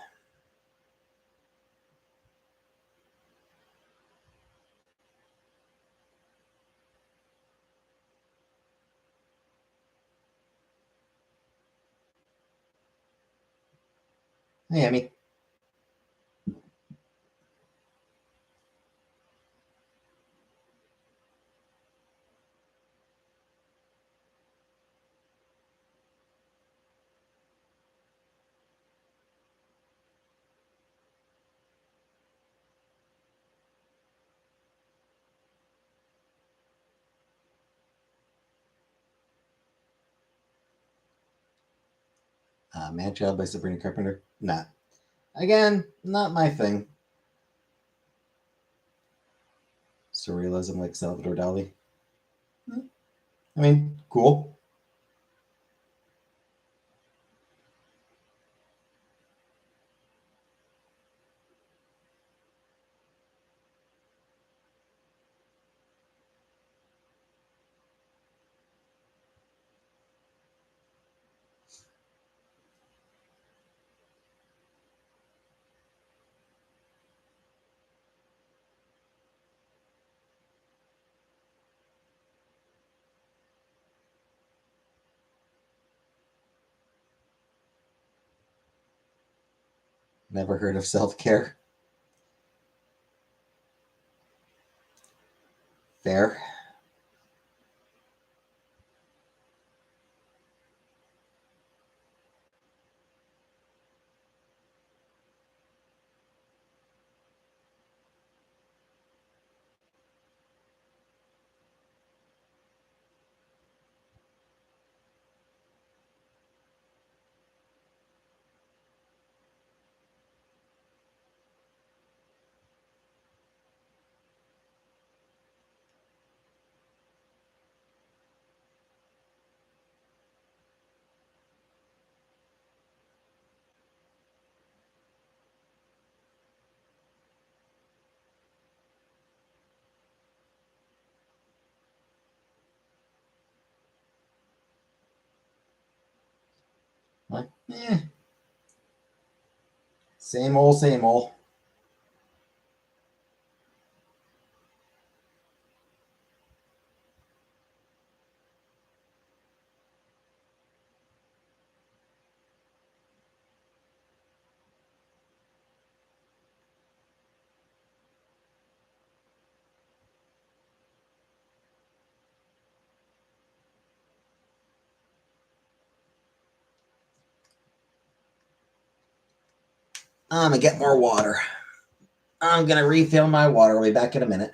Hey, Emmy. Man Child by Sabrina Carpenter. Nah. Again, not my thing. Surrealism like Salvador Dali. I mean, cool. Never heard of Self Care. Fair. Like, same old, same old. I'm gonna get more water. I'm gonna refill my water. I'll be back in a minute.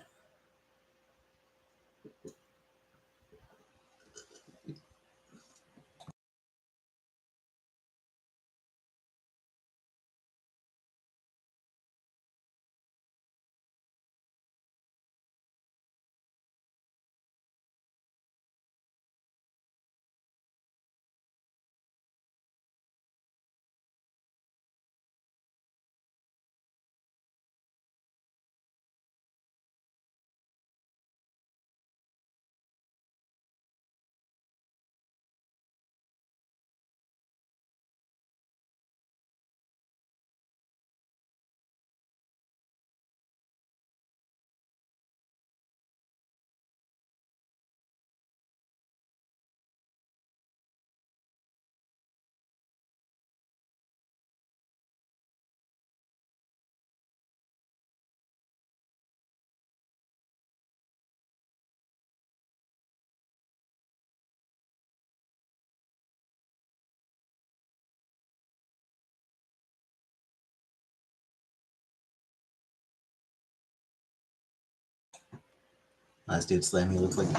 Last dude slammed me looked like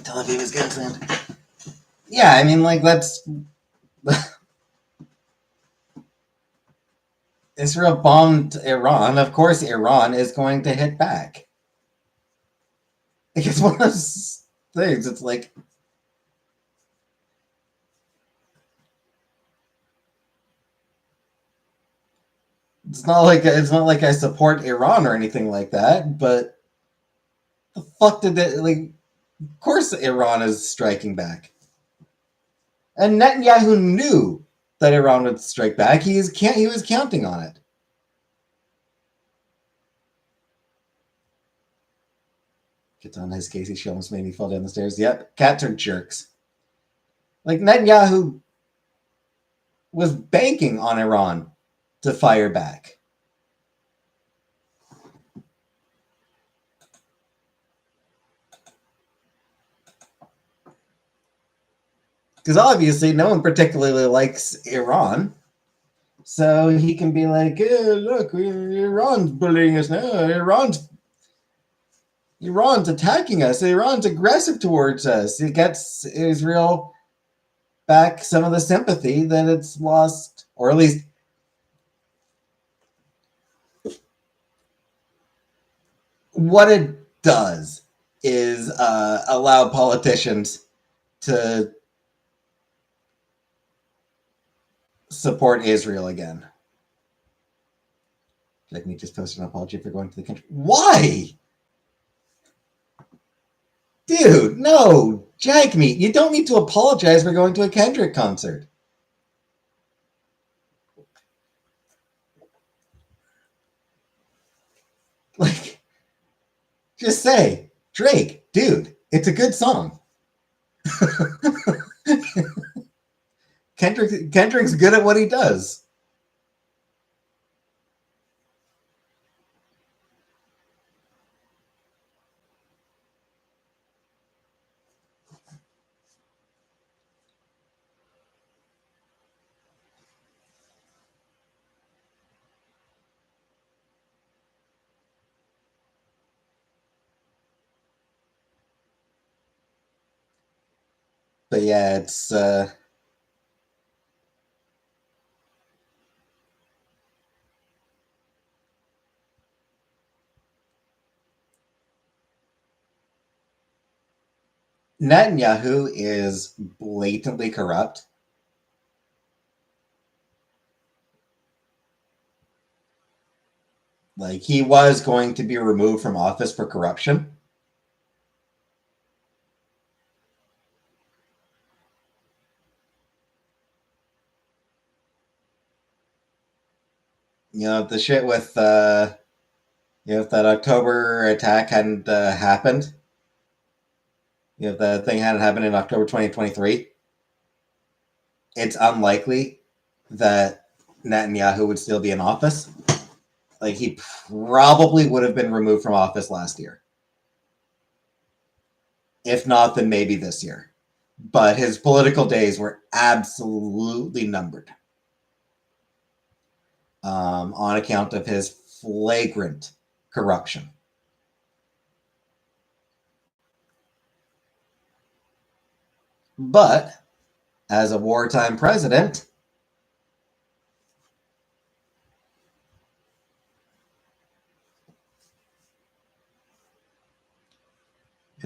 Tel Aviv is getting slammed. Yeah, I mean, like, that's Israel bombed Iran. Of course, Iran is going to hit back. It's one of those things. It's like, it's not like I support Iran or anything like that. But the fuck did that? Like, of course, Iran is striking back, and Netanyahu knew that Iran would strike back. He was counting on it. Gets on his case. She almost made me fall down the stairs. Yep, cats are jerks. Like, Netanyahu was banking on Iran to fire back. Because obviously no one particularly likes Iran. So he can be like, look, Iran's bullying us now. Iran's attacking us. Iran's aggressive towards us. It gets Israel back some of the sympathy that it's lost, or at least what it does is allow politicians to support Israel again. Like me just posted an apology for going to the country. Why? Dude, no. Jagmeet, you don't need to apologize for going to a Kendrick concert. Like, just say, Drake, dude, it's a good song. Kendrick's good at what he does. But yeah, it's Netanyahu is blatantly corrupt. Like, he was going to be removed from office for corruption. You know, the shit with if that October attack hadn't happened, if the thing hadn't happened in October 2023, it's unlikely that Netanyahu would still be in office. Like, he probably would have been removed from office last year. If not, then maybe this year. But his political days were absolutely numbered on account of his flagrant corruption. But as a wartime president,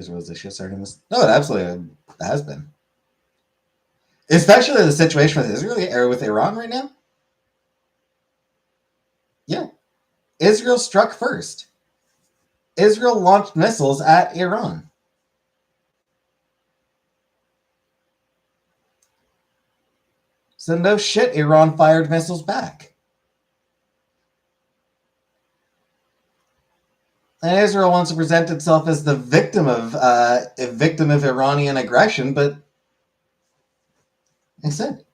was the shit starting this? No, it absolutely has been. Especially the situation with Israel or with Iran right now. Yeah. Israel struck first. Israel launched missiles at Iran. So no shit, Iran fired missiles back. And Israel wants to present itself as the victim of Iranian aggression, but like I said,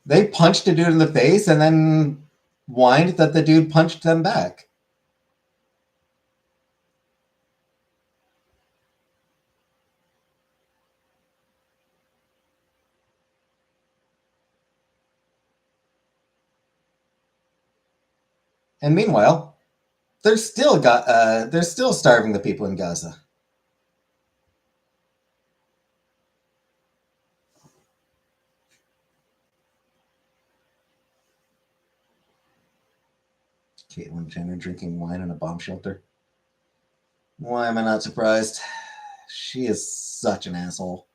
they punched a dude in the face and then whined that the dude punched them back. And meanwhile, they're still starving the people in Gaza. Caitlyn Jenner drinking wine in a bomb shelter. Why am I not surprised? She is such an asshole.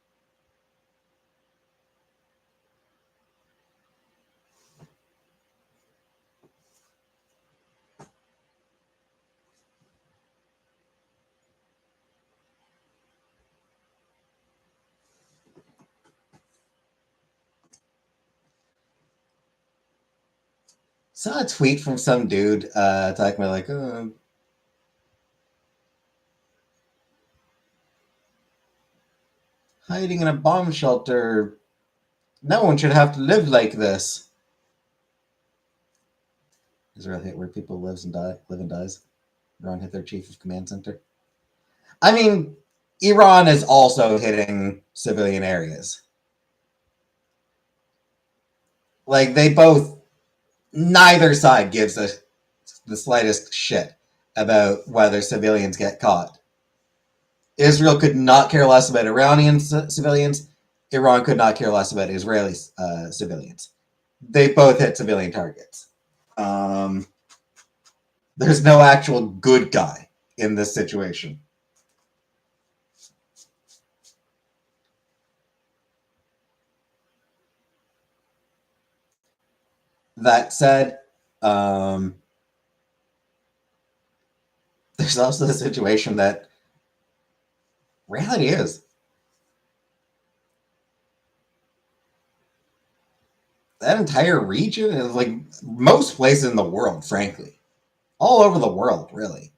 Saw a tweet from some dude talking about like, hiding in a bomb shelter. No one should have to live like this. Israel hit where people live and dies. Iran hit their chief of command center. I mean, Iran is also hitting civilian areas. Like they both, neither side gives the slightest shit about whether civilians get caught. Israel could not care less about Iranian civilians. Iran could not care less about Israeli civilians. They both hit civilian targets. There's no actual good guy in this situation. That said, there's also the situation that reality is that entire region is like most places in the world, frankly, all over the world, really.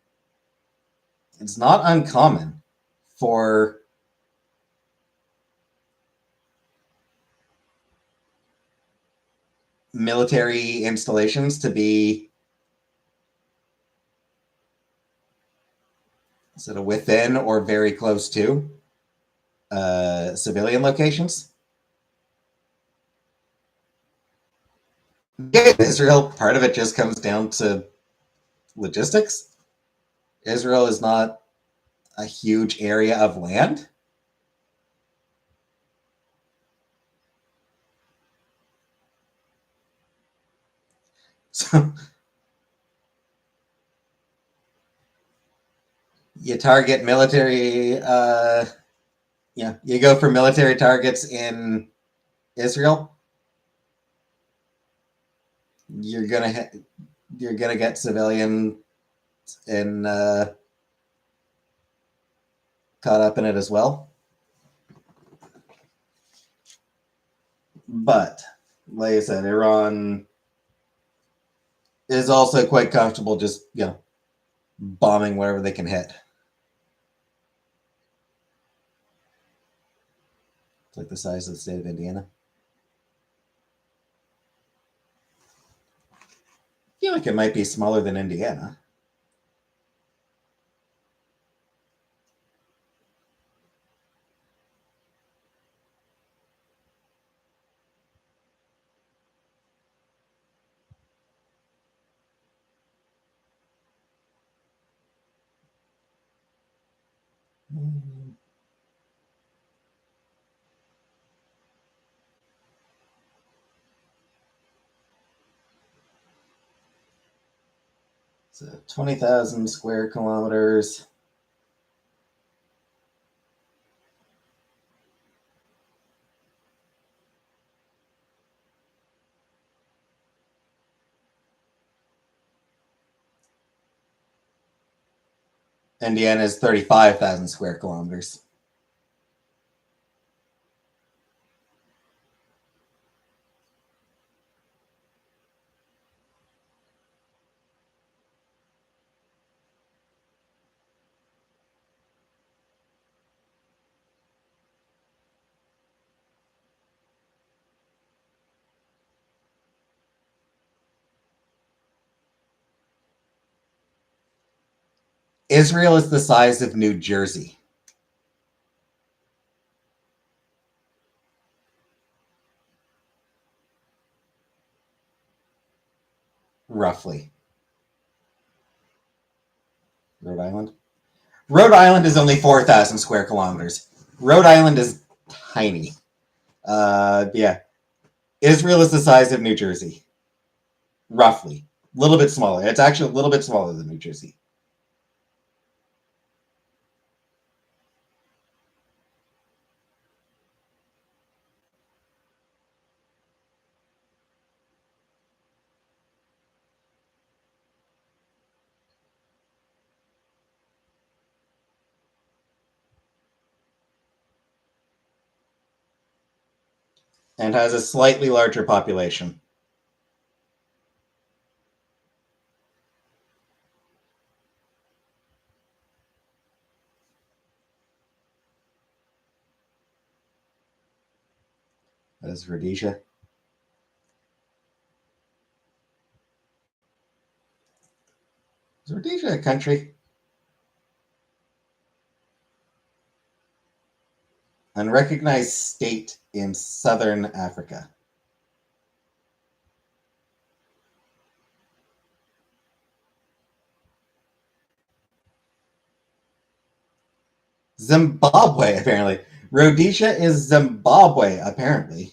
It's not uncommon for military installations to be sort of within or very close to civilian locations. In Israel, part of it just comes down to logistics. Israel is not a huge area of land. So you target military, you go for military targets in Israel. You're gonna get civilian in caught up in it as well. But like I said, Iran is also quite comfortable just bombing wherever they can hit. It's like the size of the state of Indiana. I feel like it might be smaller than Indiana. So 20,000 square kilometers. Indiana is 35,000 square kilometers. Israel is the size of New Jersey. Roughly. Rhode Island. Rhode Island is only 4,000 square kilometers. Rhode Island is tiny. Yeah. Israel is the size of New Jersey. Roughly. A little bit smaller. It's actually a little bit smaller than New Jersey. And has a slightly larger population. That is Rhodesia. Is Rhodesia a country? Unrecognized state in southern Africa. Zimbabwe, apparently. Rhodesia is Zimbabwe, apparently.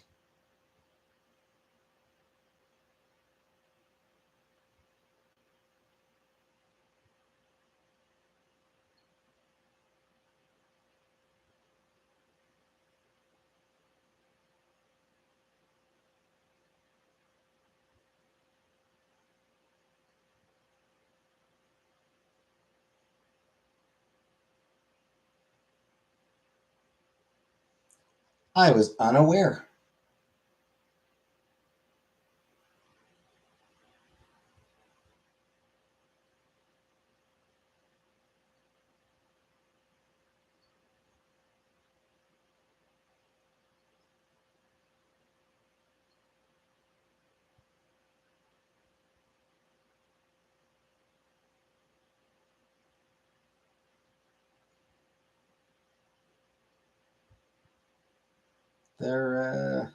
I was unaware. There,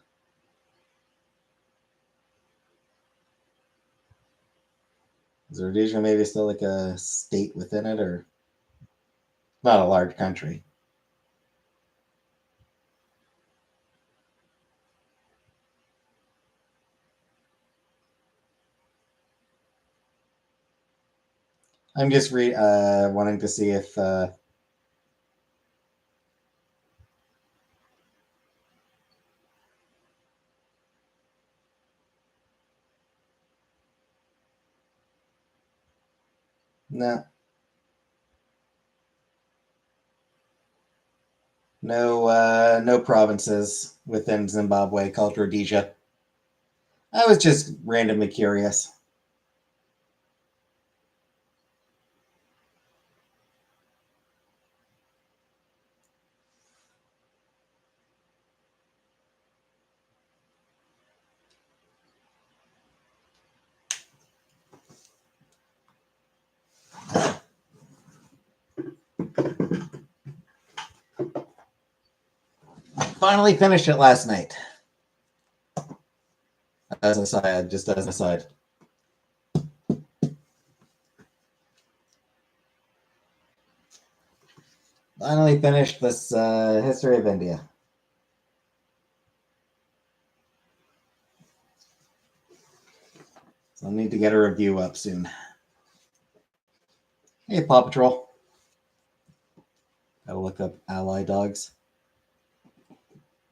is Rhodesia maybe still like a state within it, or not a large country? I'm just wanting to see if no, no provinces within Zimbabwe called Rhodesia. I was just randomly curious. Finally finished it last night. As an aside, just as an aside. Finally finished this history of India. So I'll need to get a review up soon. Hey, Paw Patrol. Gotta look up ally dogs.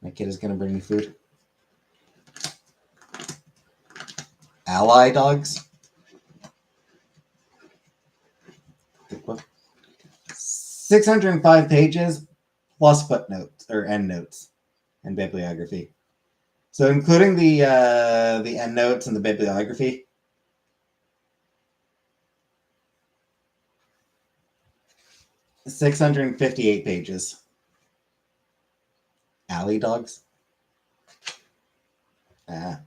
My kid is gonna bring me food. Ally dogs? 605 pages plus footnotes or endnotes and bibliography. So including the endnotes and the bibliography, 658 pages. Alley dogs? Ah.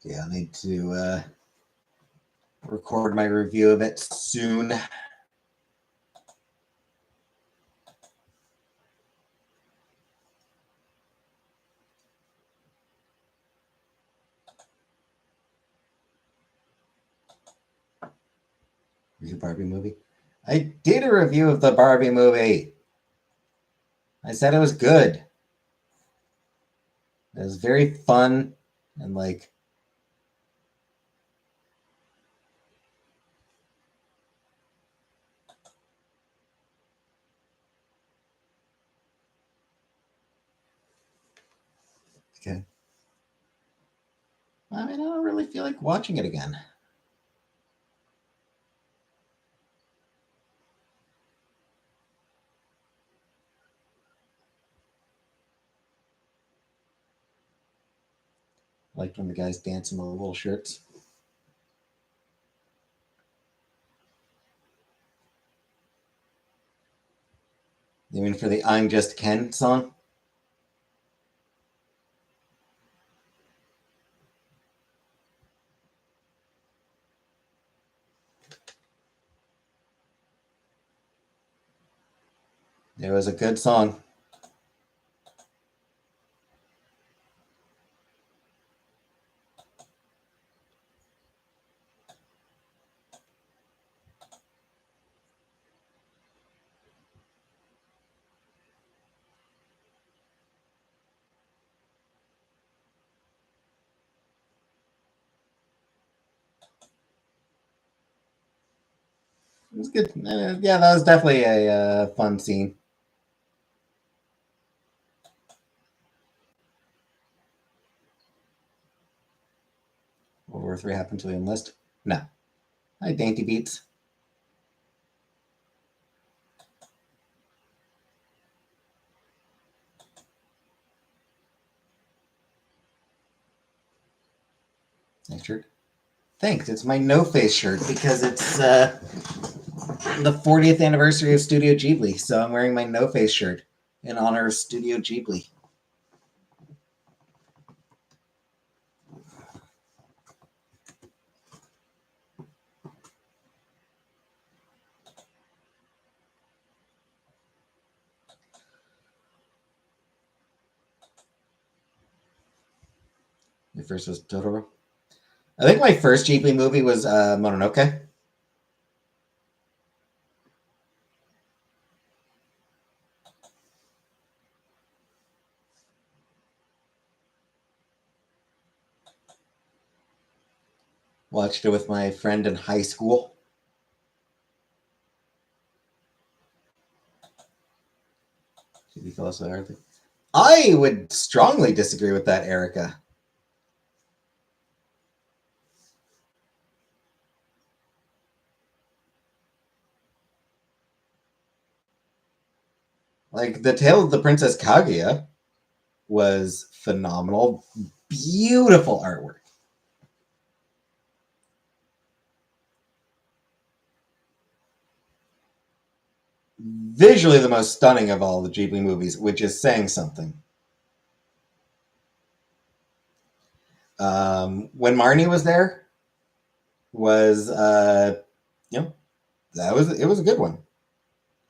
Yeah, I need to record my review of it soon. Review Barbie movie. I did a review of the Barbie movie. I said it was good. It was very fun and like. Okay. I mean, I don't really feel like watching it again. I liked when the guys dance in the little shirts. You mean for the I'm Just Ken song? It was a good song. It was good. Yeah, that was definitely a fun scene. World War III happened to enlist? No. Hi, Dainty Beats. Nice shirt. Thanks. It's my No Face shirt because it's the 40th anniversary of Studio Ghibli, so I'm wearing my No Face shirt in honor of Studio Ghibli. My first was Totoro. I think my first Ghibli movie was Mononoke. Watched it with my friend in high school. Ghibli fell so hardly. I would strongly disagree with that, Erica. Like, The Tale of the Princess Kaguya was phenomenal. Beautiful artwork. Visually the most stunning of all the Ghibli movies, which is saying something. When Marnie was there was you know, it was a good one.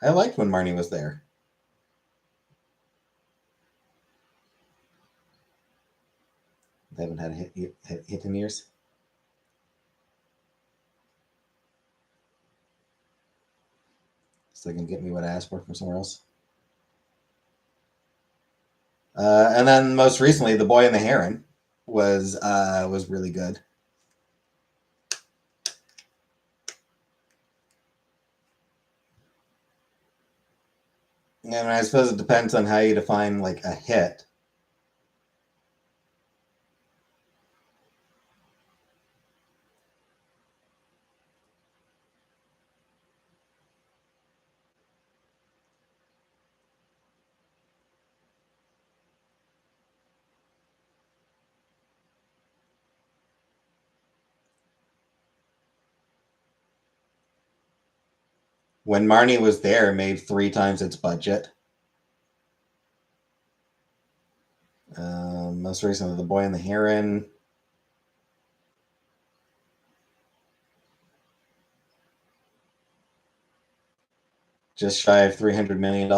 I liked when Marnie was there. They haven't had a hit in years. So they can get me what I asked for from somewhere else. And then most recently, The Boy and the Heron was really good. And I suppose it depends on how you define like a hit. When Marnie was there, made 3 times its budget. Most recently, The Boy and the Heron. Just shy of $300 million.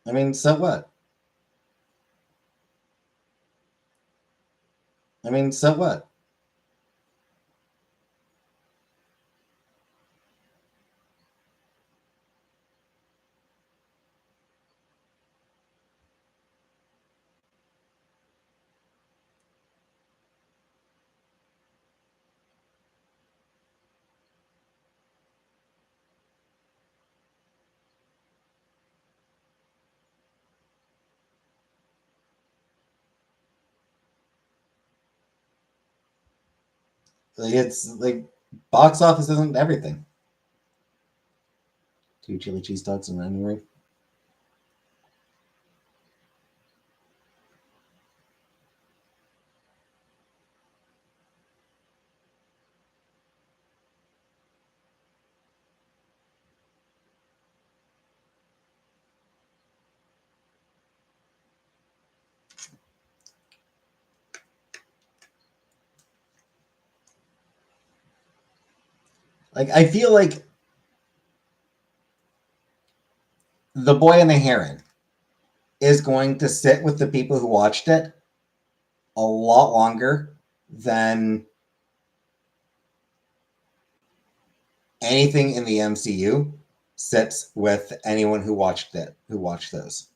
I mean, so what? I mean, so what? Like, it's like box office isn't everything. Two chili cheese dogs and an onion ring. Like, I feel like The Boy and the Heron is going to sit with the people who watched it a lot longer than anything in the MCU sits with anyone who watched it, who watched those.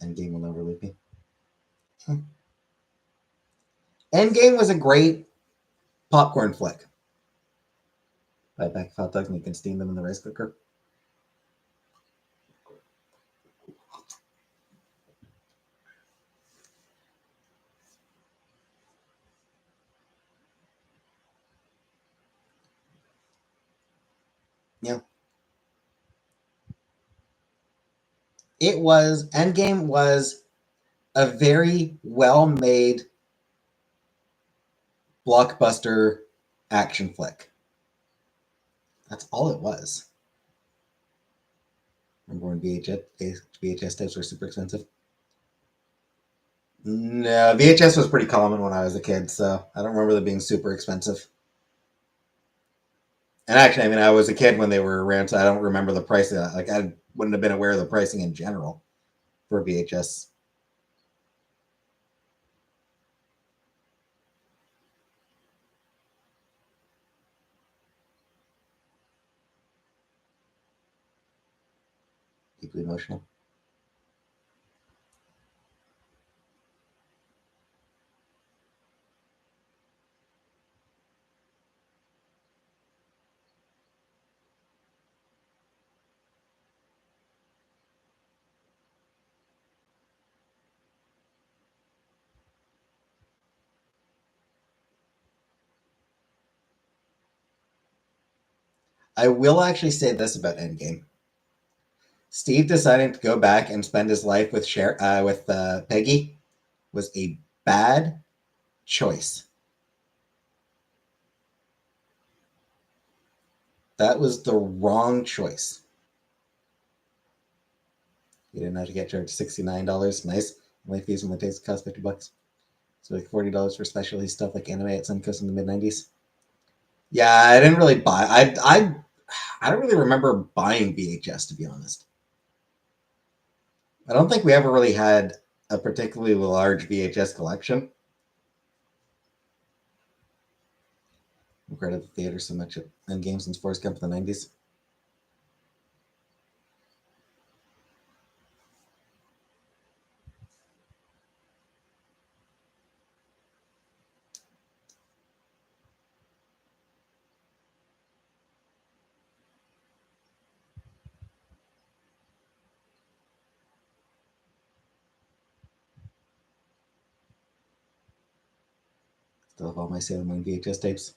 Endgame will never leave me. Endgame was a great popcorn flick. Buy back hot dogs and you can steam them in the rice cooker. Yeah. Endgame was a very well made blockbuster action flick. That's all it was. Remember when VHS tapes were super expensive? No, VHS was pretty common when I was a kid, so I don't remember them being super expensive. And actually, I mean, I was a kid when they were around, so I don't remember the price of that. Like, I wouldn't have been aware of the pricing in general for VHS. Deeply emotional. I will actually say this about Endgame. Steve deciding to go back and spend his life with Peggy was a bad choice. That was the wrong choice. You didn't have to get charged $69. Nice. Only fees and the takes cost $50. So like $40 for specialty stuff like anime at Suncoast in the mid-90s. Yeah, I didn't really buy. I don't really remember buying VHS, to be honest. I don't think we ever really had a particularly large VHS collection. We credit the theater so much and games since Forrest Gump in the 90s. Still have all my Sailor Moon VHS tapes.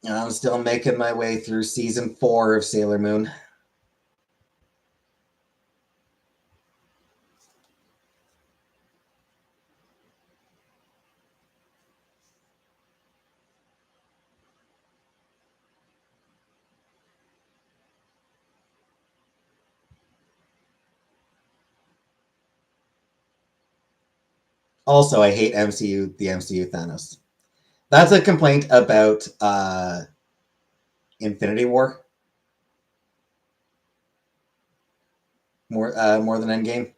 And I'm still making my way through season 4 of Sailor Moon. Also, I hate the MCU Thanos. That's a complaint about Infinity War more than Endgame.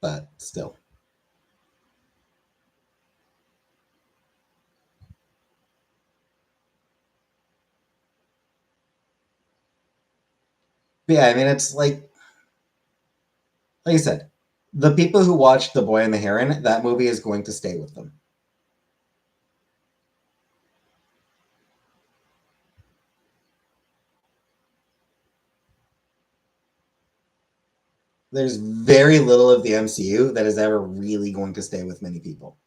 But still. But yeah, I mean, it's like I said, the people who watched The Boy and the Heron, that movie is going to stay with them. There's very little of the MCU that is ever really going to stay with many people.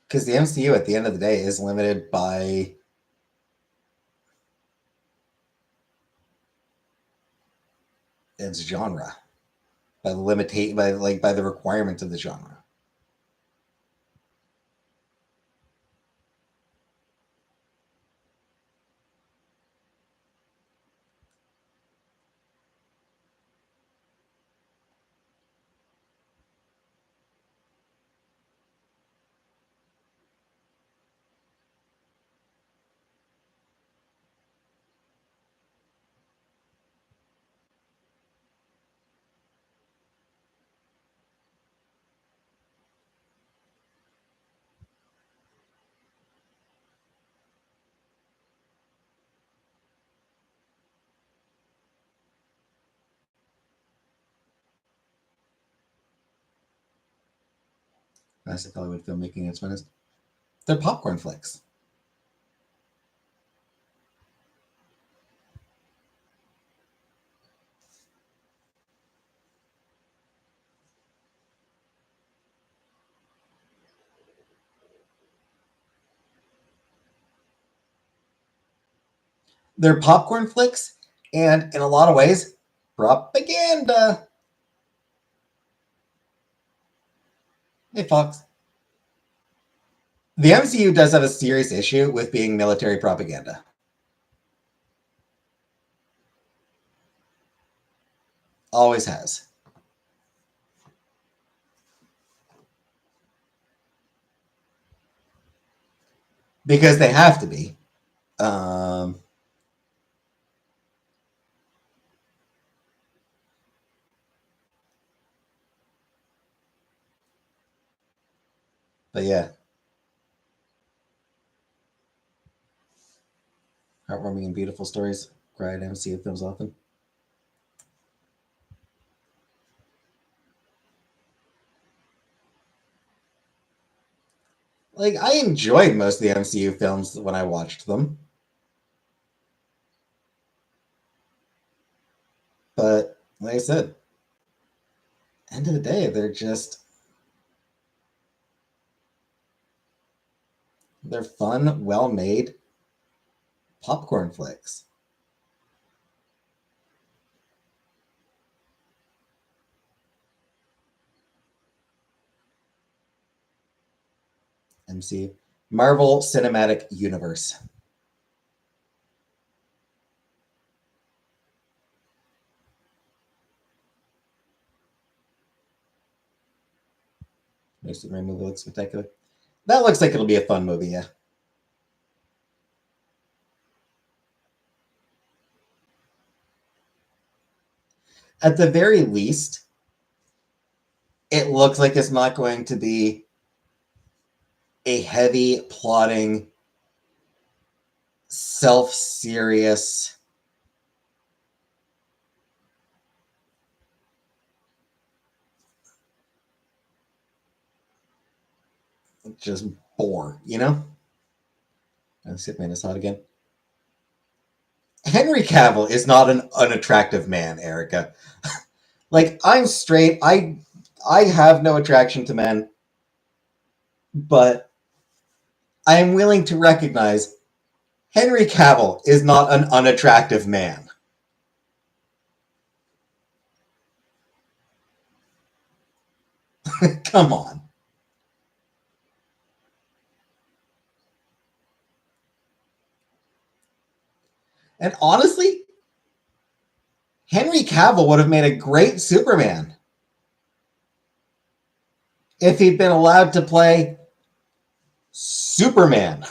Because the MCU at the end of the day is limited by its genre, by the requirements of the genre. Classic Hollywood filmmaking at its finest. They're popcorn flicks. They're popcorn flicks, and in a lot of ways, propaganda. Hey, Fox. The MCU does have a serious issue with being military propaganda. Always has. Because they have to be. Um, but yeah, heartwarming and beautiful stories. Cry at MCU films often. Like, I enjoyed most of the MCU films when I watched them. But like I said, end of the day, they're fun, well made popcorn flicks. MCU. Marvel Cinematic Universe. New Superman movie looks spectacular. That looks like it'll be a fun movie, yeah. At the very least, it looks like it's not going to be a heavy, plotting, self-serious just bore, you know? Let's see if I saw it again. Henry Cavill is not an unattractive man, Erica. Like, I'm straight. I have no attraction to men, but I am willing to recognize Henry Cavill is not an unattractive man. Come on. And honestly, Henry Cavill would have made a great Superman if he'd been allowed to play Superman.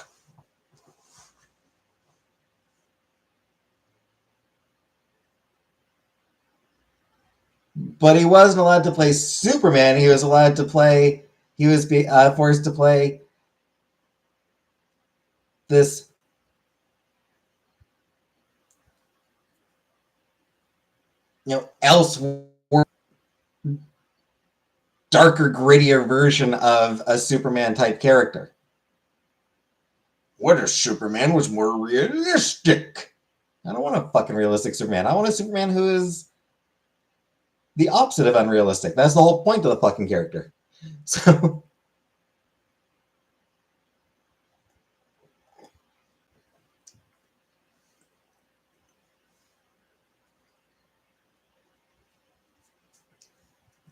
But he wasn't allowed to play Superman. He was allowed to play. He was forced to play this elsewhere, darker, grittier version of a Superman type character. What if Superman was more realistic? I don't want a fucking realistic Superman. I want a Superman who is the opposite of unrealistic. That's the whole point of the fucking character. So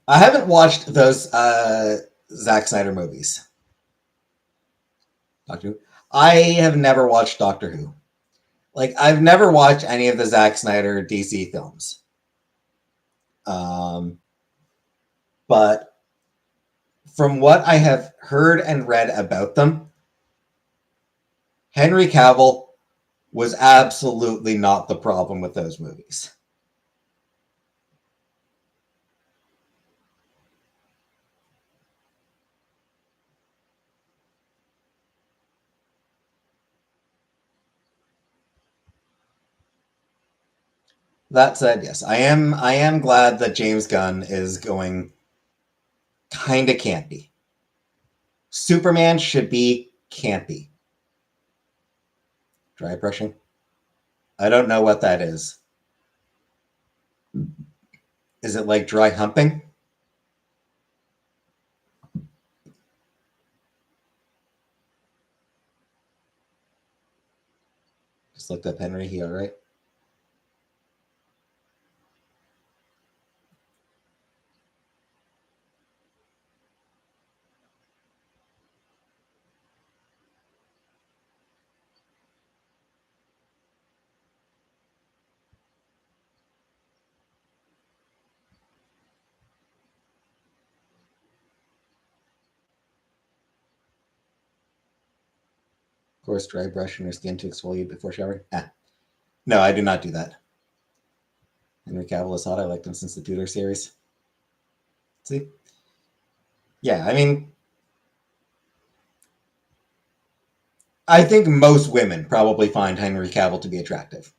I haven't watched those Zack Snyder movies. Doctor Who. I have never watched Doctor Who. Like, I've never watched any of the Zack Snyder DC films. But from what I have heard and read about them, Henry Cavill was absolutely not the problem with those movies. That said, yes, I am glad that James Gunn is going kind of campy. Superman should be campy. Dry brushing? I don't know what that is. Is it like dry humping? Just looked up Henry. He all right? Of course, dry brushing your skin to exfoliate before showering. Ah, no, I do not do that. Henry Cavill is hot. I liked him since the Tudor series. See? Yeah, I mean, I think most women probably find Henry Cavill to be attractive.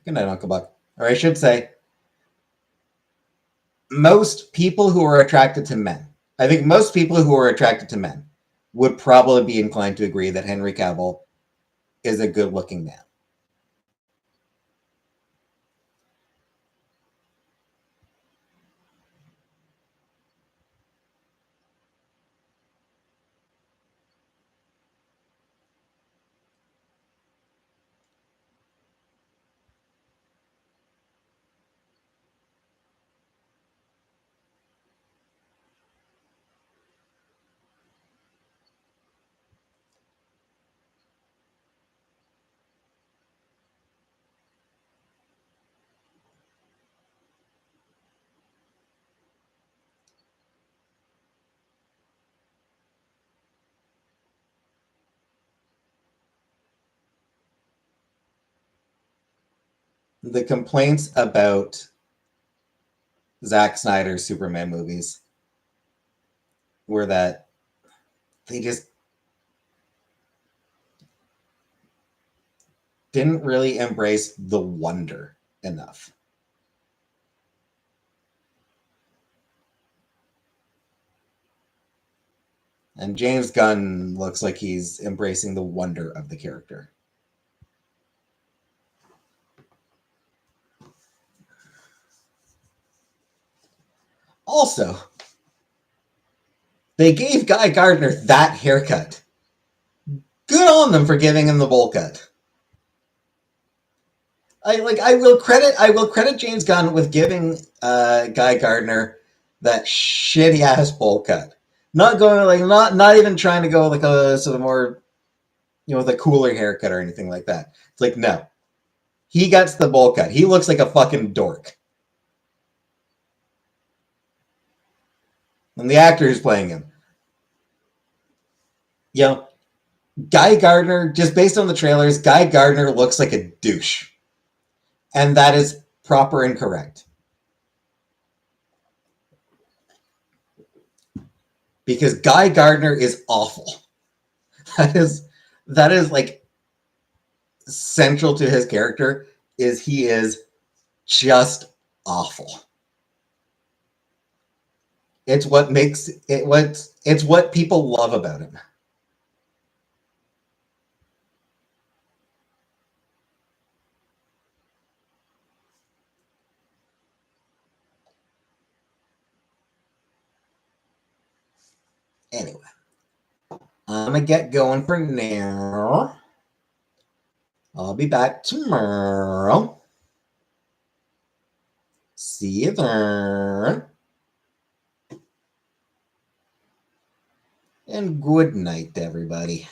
Good night, Uncle Buck. Or I should say, most people who are attracted to men, I think most people who are attracted to men would probably be inclined to agree that Henry Cavill is a good looking man. The complaints about Zack Snyder's Superman movies were that they just didn't really embrace the wonder enough. And James Gunn looks like he's embracing the wonder of the character. Also, they gave Guy Gardner that haircut. Good on them for giving him the bowl cut. I will credit James Gunn with giving Guy Gardner that shitty ass bowl cut. Not going like not even trying to go like a sort of more, with a cooler haircut or anything like that. It's like, no. He gets the bowl cut. He looks like a fucking dork. And the actor who's playing him. Guy Gardner, just based on the trailers, Guy Gardner looks like a douche. And that is proper and correct. Because Guy Gardner is awful. That is like central to his character, is he is just awful. It's what makes it it's what people love about him. Anyway, I'm gonna get going for now. I'll be back tomorrow. See you then. And good night, everybody.